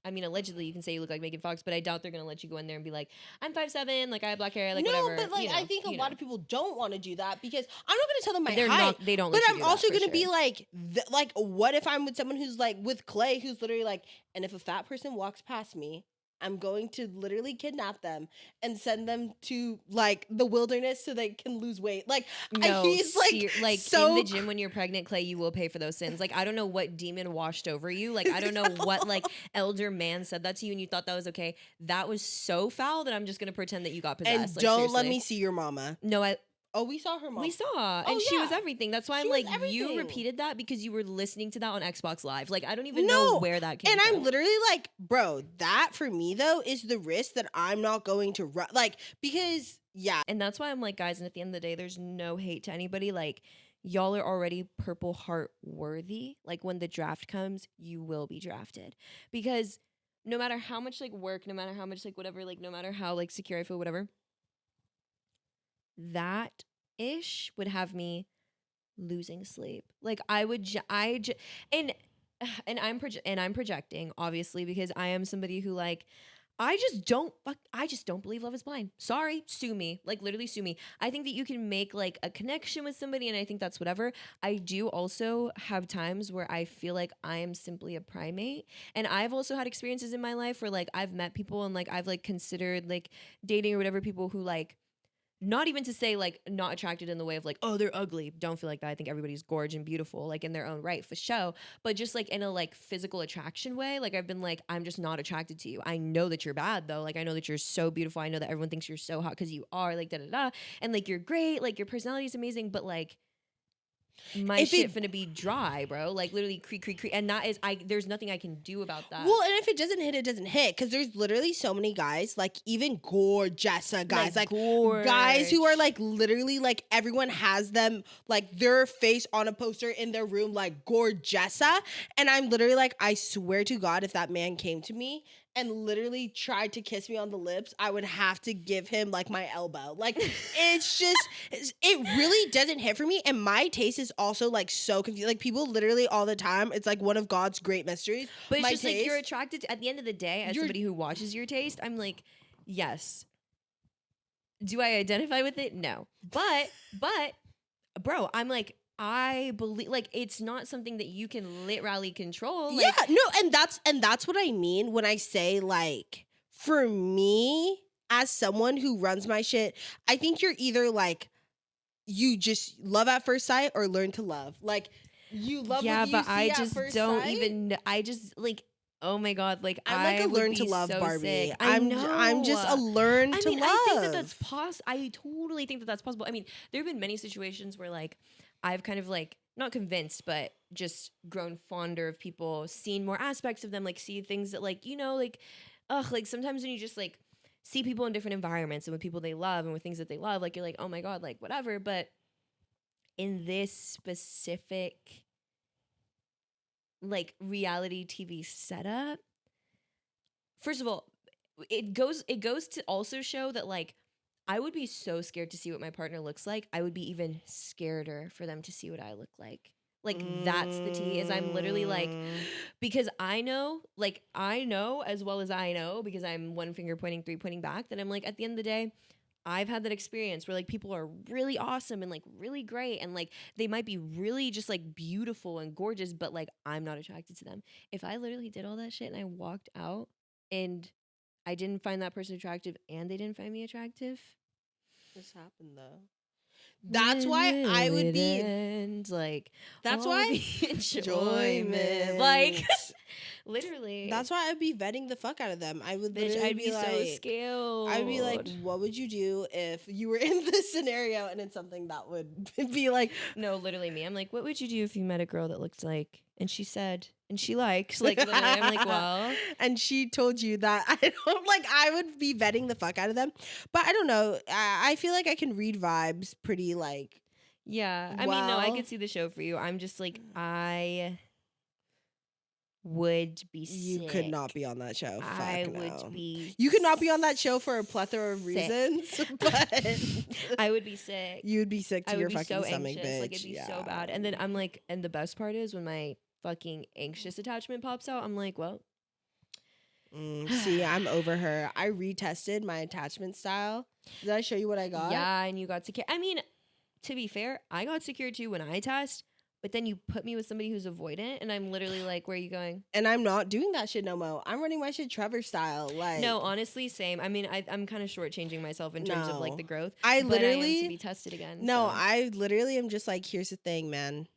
Speaker 3: I mean, allegedly you can say you look like Megan Fox, but I doubt they're gonna let you go in there and be like, I'm 5'7", like I have black hair, like
Speaker 2: no,
Speaker 3: whatever.
Speaker 2: but like
Speaker 3: you know,
Speaker 2: I think a
Speaker 3: you
Speaker 2: lot
Speaker 3: know.
Speaker 2: of people don't want to do that because I'm not going to tell them my
Speaker 3: They're
Speaker 2: height.
Speaker 3: not. They don't.
Speaker 2: But
Speaker 3: let you
Speaker 2: I'm
Speaker 3: do that,
Speaker 2: also
Speaker 3: for
Speaker 2: gonna be
Speaker 3: sure.
Speaker 2: like, what if I'm with someone who's like with Clay, who's literally like, and if a fat person walks past me, I'm going to literally kidnap them and send them to like the wilderness so they can lose weight. Like
Speaker 3: No,
Speaker 2: he's like
Speaker 3: like
Speaker 2: so
Speaker 3: in the gym when you're pregnant, Clay, you will pay for those sins. Like I don't know what demon washed over you. Like I don't know what like elder man said that to you and you thought that was okay. That was so foul that I'm just gonna pretend that you got possessed.
Speaker 2: and
Speaker 3: Like,
Speaker 2: don't let
Speaker 3: seriously.
Speaker 2: me see your mama.
Speaker 3: No,
Speaker 2: Oh, we saw her mom.
Speaker 3: we saw,
Speaker 2: Oh,
Speaker 3: and she was
Speaker 2: yeah.
Speaker 3: everything. That's why
Speaker 2: She
Speaker 3: I'm
Speaker 2: was
Speaker 3: like, you
Speaker 2: everything.
Speaker 3: repeated that because you were listening to that on Xbox Live. Like I don't even know where that came
Speaker 2: and
Speaker 3: from.
Speaker 2: I'm literally like, bro, that for me though is the risk that I'm not going to run. Like because yeah,
Speaker 3: And that's why I'm like, guys, and at the end of the day, there's no hate to anybody. Like, y'all are already Purple Heart worthy. Like, when the draft comes, you will be drafted. Because no matter how much like work, no matter how much like whatever, like no matter how like secure I feel, whatever, that ish would have me losing sleep. Like I would, and I'm projecting obviously because I am somebody who like I just don't believe love is blind. Sorry, sue me. Like literally sue me. I think that you can make like a connection with somebody and I think that's whatever. I do also have times where I feel like I am simply a primate. And I've also had experiences in my life where like I've met people and like I've like considered like dating or whatever people who like not even to say like not attracted in the way of like, oh, they're ugly. Don't feel like that. I think everybody's gorgeous and beautiful, like in their own right for show. But just like in a like physical attraction way, like I've been like, I'm just not attracted to you. I know that you're bad though. Like I know that you're so beautiful. I know that everyone thinks you're so hot because you are, like da da da. And like you're great, like your personality is amazing, but like my
Speaker 2: If
Speaker 3: shit
Speaker 2: it-
Speaker 3: finna be dry, bro. Like literally creak. And that is there's nothing I can do about that.
Speaker 2: well, and if it doesn't hit, it doesn't hit. Because there's literally so many guys, like even gorgeous guys, like guys who are like literally like everyone has them like their face on a poster in their room, like gorgeessa. And I'm literally like, I swear to God, if that man came to me and literally tried to kiss me on the lips, I would have to give him like my elbow. Like it's just, it really doesn't hit for me. And my taste is also like so confused. Like people literally all the time, it's like one of God's great mysteries.
Speaker 3: But it's
Speaker 2: My
Speaker 3: just like you're
Speaker 2: taste-
Speaker 3: attracted to, at the end of the day, as somebody who watches your taste, I'm like, yes. Do I identify with it? No. But bro, I'm like, I believe like it's not something that you can literally control. Like,
Speaker 2: yeah, no, and that's what I mean when I say like for me as someone who runs my shit, I think you're either like you just love at first sight or learn to love. Like you love
Speaker 3: yeah,
Speaker 2: what you
Speaker 3: but
Speaker 2: see
Speaker 3: I
Speaker 2: at
Speaker 3: just
Speaker 2: first
Speaker 3: don't
Speaker 2: sight.
Speaker 3: even I just like, oh my god, like
Speaker 2: I'm like a
Speaker 3: I would
Speaker 2: learn
Speaker 3: be
Speaker 2: to love
Speaker 3: so
Speaker 2: Barbie.
Speaker 3: sick.
Speaker 2: I'm just a learn
Speaker 3: I
Speaker 2: to
Speaker 3: mean,
Speaker 2: love.
Speaker 3: I think that that's possible. I totally think that that's possible. I mean, there have been many situations where like I've kind of like not convinced, but just grown fonder of people, seen more aspects of them, like see things that like, you know, like like sometimes when you just like see people in different environments and with people they love and with things that they love, like you're like, oh my god, like whatever. But in this specific like reality TV setup, first of all, it goes to also show that like I would be so scared to see what my partner looks like. I would be even scareder for them to see what I look like. Like that's the tea, is I'm literally like, because I know as well as I know, because I'm one finger pointing, three pointing back, that I'm like, at the end of the day, I've had that experience where like people are really awesome and like really great and like they might be really just like beautiful and gorgeous, but like I'm not attracted to them. If I literally did all that shit and I walked out and I didn't find that person attractive and they didn't find me attractive,
Speaker 2: This happened though. That's why I would be.
Speaker 3: and like
Speaker 2: That's
Speaker 3: all
Speaker 2: why
Speaker 3: the enjoyment, like literally.
Speaker 2: That's why I'd be vetting the fuck out of them. I would
Speaker 3: Bitch,
Speaker 2: literally
Speaker 3: I'd be so
Speaker 2: like,
Speaker 3: scared.
Speaker 2: I'd be like, what would you do if you were in this scenario and it's something that would be like,
Speaker 3: no, literally me. I'm like, what would you do if you met a girl that looked like, and she said, and she likes, like, literally, I'm like, well,
Speaker 2: and she told you that, I don't like, I would be vetting the fuck out of them. But I don't know. I feel like I can read vibes pretty like,
Speaker 3: yeah. I mean, no, I
Speaker 2: well-
Speaker 3: could see the show for you. I'm just like, I would be sick.
Speaker 2: you could not be on that show.
Speaker 3: I
Speaker 2: Fuck no.
Speaker 3: would be.
Speaker 2: You could not be on that show for a plethora of
Speaker 3: sick.
Speaker 2: reasons, but
Speaker 3: I would be sick.
Speaker 2: you would be sick to
Speaker 3: I
Speaker 2: your
Speaker 3: would be
Speaker 2: fucking
Speaker 3: so
Speaker 2: stomach,
Speaker 3: anxious.
Speaker 2: bitch.
Speaker 3: Like it'd be
Speaker 2: yeah.
Speaker 3: so bad. And then I'm like, and the best part is when my fucking anxious attachment pops out, I'm like, well,
Speaker 2: See, I'm over her. I retested my attachment style. Did I show you what I got?
Speaker 3: yeah, and you got secure. I mean, to be fair, I got secure too when I test, but then you put me with somebody who's avoidant, and I'm literally like, where are you going?
Speaker 2: And I'm not doing that shit no more. I'm running my shit Trevor style. Like,
Speaker 3: No, honestly, same. I mean, I'm kind of shortchanging myself in terms of like
Speaker 2: No.
Speaker 3: the growth.
Speaker 2: I
Speaker 3: but I am to
Speaker 2: literally-
Speaker 3: be tested again.
Speaker 2: no,
Speaker 3: so
Speaker 2: I literally am just like, here's the thing, man.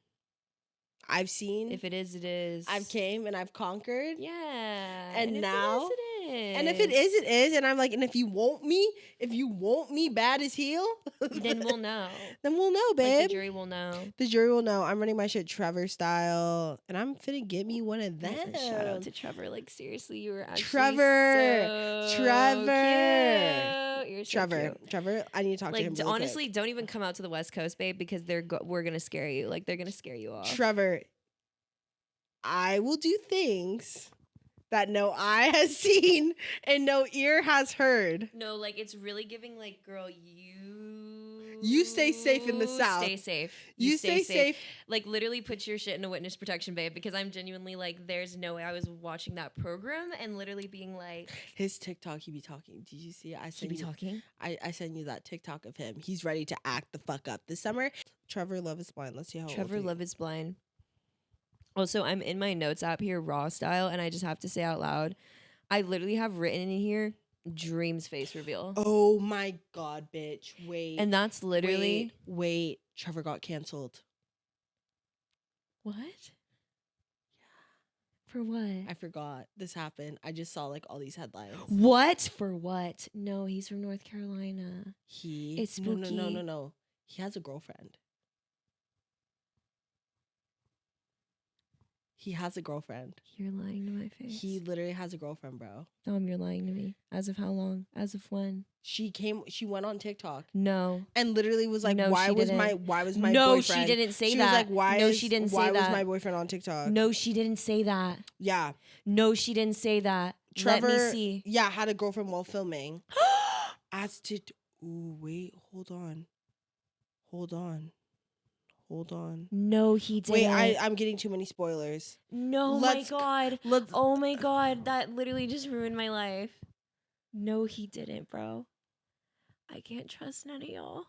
Speaker 2: I've seen,
Speaker 3: if it is, it is.
Speaker 2: I've came and I've conquered.
Speaker 3: Yeah.
Speaker 2: And
Speaker 3: if
Speaker 2: now-
Speaker 3: it is,
Speaker 2: And if it is, it is. And I'm like, and if you want me bad as heel,
Speaker 3: then we'll know.
Speaker 2: then we'll know,
Speaker 3: Like
Speaker 2: babe.
Speaker 3: the jury will know.
Speaker 2: The jury will know. I'm running my shit Trevor style, and I'm finna get me one of them.
Speaker 3: Shout out to Trevor. Like seriously, you were actually
Speaker 2: Trevor.
Speaker 3: so
Speaker 2: Trevor.
Speaker 3: cute. You're so
Speaker 2: Trevor.
Speaker 3: cute.
Speaker 2: Trevor, I need to talk to him.
Speaker 3: Like
Speaker 2: Really
Speaker 3: honestly,
Speaker 2: quick.
Speaker 3: don't even come out to the West Coast, babe, because we're gonna scare you. Like they're gonna scare you off.
Speaker 2: Trevor, I will do things that no eye has seen and no ear has heard.
Speaker 3: No, like it's really giving like, girl,
Speaker 2: You stay safe in the South.
Speaker 3: Stay safe.
Speaker 2: You stay safe.
Speaker 3: Like literally put your shit in a witness protection, babe, because I'm genuinely like, there's no way I was watching that program and literally being like,
Speaker 2: His TikTok, he be talking. Did you see it? I
Speaker 3: he
Speaker 2: sent
Speaker 3: be
Speaker 2: you.
Speaker 3: talking.
Speaker 2: I sent you that TikTok of him. He's ready to act the fuck up this summer. Trevor Love is Blind. Let's see how.
Speaker 3: Trevor Love is Blind. Also, I'm in my notes app here, raw style, and I just have to say out loud, I literally have written in here, dreams face reveal.
Speaker 2: Oh my god, bitch! Wait.
Speaker 3: And that's literally
Speaker 2: wait. Trevor got canceled.
Speaker 3: what? For what?
Speaker 2: I forgot this happened. I just saw like all these headlines.
Speaker 3: What? For what? No, he's from North Carolina. It's
Speaker 2: No, no, no,
Speaker 3: spooky.
Speaker 2: no, no. He has a girlfriend. He has a girlfriend.
Speaker 3: You're lying to my face.
Speaker 2: He literally has a girlfriend, bro.
Speaker 3: You're lying to me. As of how long? As of when?
Speaker 2: She went on TikTok
Speaker 3: No.
Speaker 2: and literally was like,
Speaker 3: No,
Speaker 2: why
Speaker 3: she
Speaker 2: was
Speaker 3: didn't.
Speaker 2: my
Speaker 3: No,
Speaker 2: boyfriend?
Speaker 3: she didn't say
Speaker 2: She
Speaker 3: that.
Speaker 2: was like, why
Speaker 3: No,
Speaker 2: is-
Speaker 3: she didn't
Speaker 2: why
Speaker 3: say
Speaker 2: was
Speaker 3: that.
Speaker 2: my boyfriend on TikTok?
Speaker 3: No, she didn't say that.
Speaker 2: Yeah.
Speaker 3: No, she didn't say that.
Speaker 2: Trevor,
Speaker 3: Let me see.
Speaker 2: yeah, had a girlfriend while filming. As to, ooh, wait, hold on.
Speaker 3: No, he didn't.
Speaker 2: Wait, I'm getting too many spoilers.
Speaker 3: No,
Speaker 2: Let's-
Speaker 3: my God.
Speaker 2: Let's,
Speaker 3: Oh my God. That literally just ruined my life. No, he didn't, bro. I can't trust none of y'all.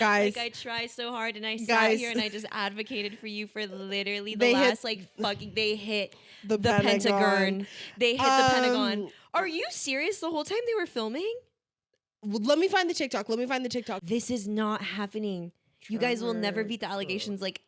Speaker 2: guys,
Speaker 3: Like I try so hard and I sat
Speaker 2: Guys.
Speaker 3: here and I just advocated for you for literally the
Speaker 2: They hit
Speaker 3: last they hit
Speaker 2: the
Speaker 3: the Pentagon. They hit the Pentagon.
Speaker 2: Um,
Speaker 3: Are you serious? The whole time they were filming?
Speaker 2: Let me find the TikTok.
Speaker 3: This is not happening. You guys will never
Speaker 2: Trevor
Speaker 3: beat the allegations. Like,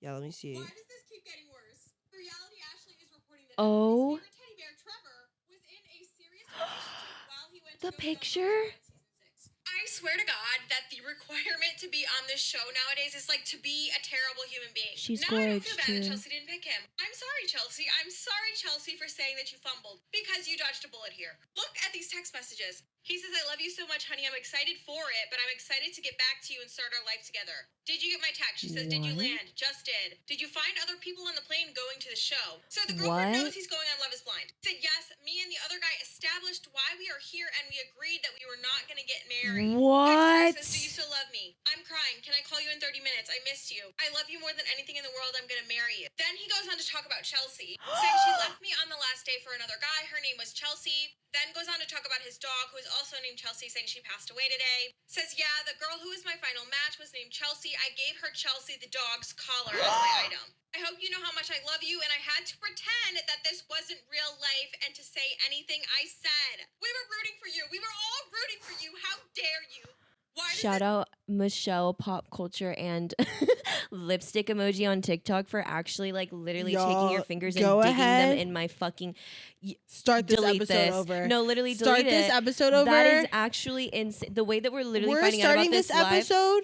Speaker 2: Yeah, let me see.
Speaker 4: Why does this keep getting worse? The reality Ashley is reporting that
Speaker 3: Oh.
Speaker 4: Everybody's favorite teddy bear Trevor was in a serious relationship while he went
Speaker 3: The
Speaker 4: to go
Speaker 3: picture?
Speaker 4: film on season 6. I swear to God that the requirement to be on this show nowadays is like to be a terrible human being.
Speaker 3: She's
Speaker 4: now I don't feel
Speaker 3: gorgeous,
Speaker 4: bad that
Speaker 3: too.
Speaker 4: Chelsea didn't pick him. I'm sorry, Chelsea. I'm sorry, Chelsea, for saying that you fumbled because you dodged a bullet here. Look at these text messages. He says, I love you so much, honey. I'm excited for it, but I'm excited to get back to you and start our life together. Did you get my text? She says, did you
Speaker 3: What?
Speaker 4: land? Just did. Did you find other people on the plane going to the show? So the girlfriend
Speaker 3: What?
Speaker 4: knows he's going on Love is Blind. Said, yes, me and the other guy established why we are here and we agreed that we were not going to get married.
Speaker 3: What?
Speaker 4: Text her, says, do you still love me? I'm crying. Can I call you in 30 minutes? I missed you. I love you more than anything in the world. I'm going to marry you. Then he goes on to talk about Chelsea, saying she left me on the last day for another guy. Her name was Chelsea. Then goes on to talk about his dog, who is also named Chelsea, saying she passed away today. Says, yeah, the girl who was my final match was named Chelsea. I gave her Chelsea the dog's collar as my item. I hope you know how much I love you, and I had to pretend that this wasn't real life and to say anything I said. We were rooting for you. We were all rooting for you. How dare you? Why does
Speaker 3: Shout out Michelle Pop Culture and lipstick emoji on TikTok for actually like literally taking
Speaker 2: Y'all,
Speaker 3: your fingers and
Speaker 2: go
Speaker 3: digging
Speaker 2: ahead.
Speaker 3: them in my fucking
Speaker 2: Start this
Speaker 3: delete
Speaker 2: episode
Speaker 3: this.
Speaker 2: over.
Speaker 3: No, literally
Speaker 2: Start
Speaker 3: delete
Speaker 2: this
Speaker 3: it.
Speaker 2: episode over.
Speaker 3: That is actually insane. The way that we're literally
Speaker 2: We're
Speaker 3: finding out
Speaker 2: starting
Speaker 3: about this live.
Speaker 2: episode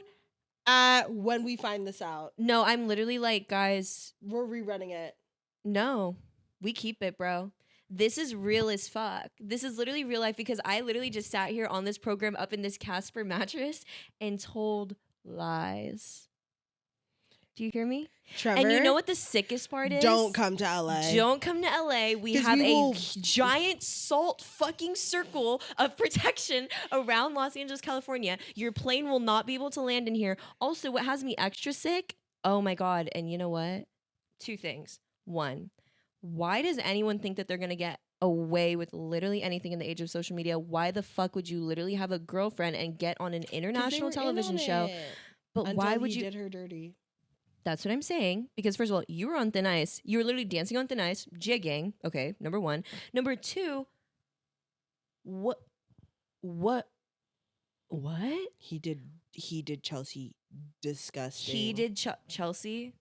Speaker 2: when we find this out.
Speaker 3: No, I'm literally like, guys,
Speaker 2: We're rerunning it.
Speaker 3: no, we keep it, bro. This is real as fuck. This is literally real life because I literally just sat here on this program up in this Casper mattress and told lies. Do you hear me?
Speaker 2: Trevor,
Speaker 3: And you know what the sickest part is?
Speaker 2: don't come to LA.
Speaker 3: Don't come to LA. We
Speaker 2: 'Cause
Speaker 3: have
Speaker 2: we
Speaker 3: a
Speaker 2: will-
Speaker 3: giant salt fucking circle of protection around Los Angeles, California. Your plane will not be able to land in here. Also, what has me extra sick? Oh my God. And you know what? Two things. One, why does anyone think that they're going to get away with literally anything in the age of social media. Why the fuck would you literally have a girlfriend and get on an international television show? But why would you
Speaker 2: did her dirty?
Speaker 3: That's what I'm saying. Because first of all, you were on thin ice. You were literally dancing on thin ice, jigging. Okay, number one. Number two, what?
Speaker 2: He did Chelsea disgusting.
Speaker 3: He did Chelsea.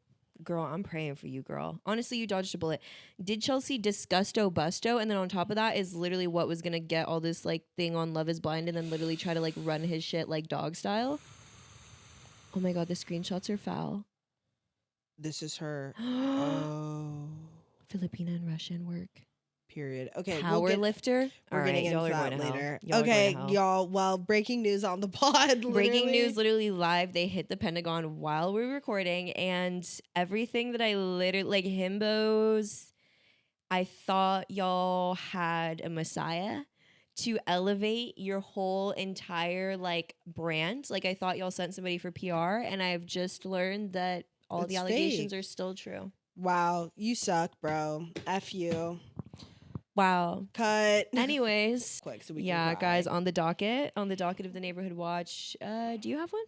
Speaker 3: Girl, I'm praying for you, girl. Honestly, you dodged a bullet. Did Chelsea disgusto busto? And then on top of that is literally what was gonna get all this like thing on Love is Blind and then literally try to like run his shit like dog style. Oh my god, the screenshots are foul.
Speaker 2: This is her. Oh.
Speaker 3: Filipina and Russian work.
Speaker 2: Period. Okay.
Speaker 3: Power lifter.
Speaker 2: We're getting into that later.
Speaker 3: Y'all
Speaker 2: okay, y'all. Well, breaking news on the pod.
Speaker 3: Breaking news, literally live. They hit the Pentagon while we were recording, and everything that I literally like Himbos. I thought y'all had a messiah to elevate your whole entire like brand. Like I thought y'all sent somebody for PR, and I've just learned that all the allegations
Speaker 2: fake.
Speaker 3: are still true.
Speaker 2: Wow, you suck, bro. F you.
Speaker 3: Wow.
Speaker 2: Cut.
Speaker 3: Anyways,
Speaker 2: Quick, so we
Speaker 3: yeah,
Speaker 2: can
Speaker 3: guys, on the docket of the neighborhood watch. Do you have one?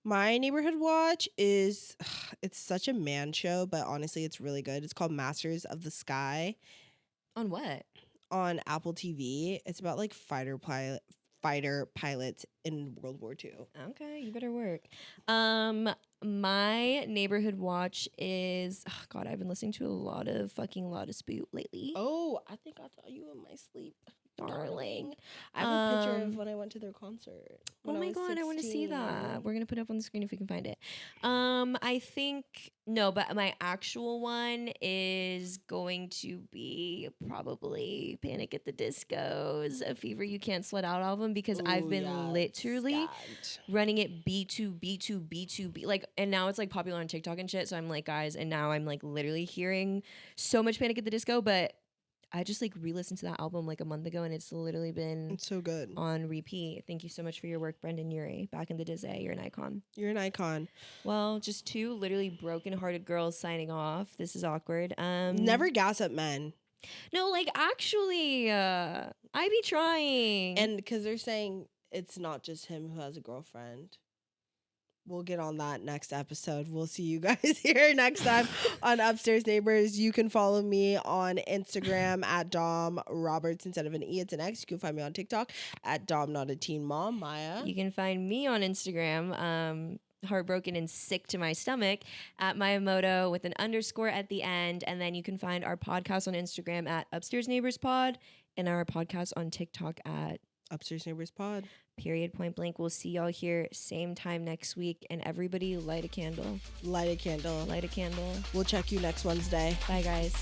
Speaker 2: My neighborhood watch is it's such a man show, but honestly, it's really good. It's called Masters of the Sky
Speaker 3: On what?
Speaker 2: on Apple TV. It's about like fighter pilots in World War II.
Speaker 3: Okay, you better work. My neighborhood watch is God. I've been listening to a lot of Spoot lately.
Speaker 2: Oh, I think I'll tell you in my sleep,
Speaker 3: darling.
Speaker 2: I have a picture of when I went to their concert.
Speaker 3: Oh my god, I want to see that. We're gonna put it up on the screen if we can find it. I think no, but my actual one is going to be probably Panic at the Disco's A Fever You Can't Sweat Out album because I've been literally running it B2 like, and now it's like popular on TikTok and shit. So I'm like, guys, and now I'm like literally hearing so much Panic at the Disco, but I just like re-listened to that album like a month ago and it's literally been
Speaker 2: It's so good
Speaker 3: on repeat. Thank you so much for your work, Brendan Urie. Back in the day, you're an icon.
Speaker 2: You're an icon.
Speaker 3: Well, just two literally broken-hearted girls signing off. This is awkward.
Speaker 2: Never gas up men.
Speaker 3: No, like actually, I be trying.
Speaker 2: And because they're saying it's not just him who has a girlfriend. We'll get on that next episode. We'll see you guys here next time on Upstairs Neighbors. You can follow me on Instagram at Dom Roberts instead of an E, it's an X. You can find me on TikTok at Dom Not a Teen Mom. Maya.
Speaker 3: You can find me on Instagram, heartbroken and sick to my stomach at Mayamoto with an _ at the end. And then you can find our podcast on Instagram at Upstairs Neighbors Pod and our podcast on TikTok at
Speaker 2: Upstairs Neighbors Pod.
Speaker 3: Period, point blank. We'll see y'all here same time next week. And everybody light a candle.
Speaker 2: Light a candle.
Speaker 3: Light a candle.
Speaker 2: We'll check you next Wednesday.
Speaker 3: Bye, guys.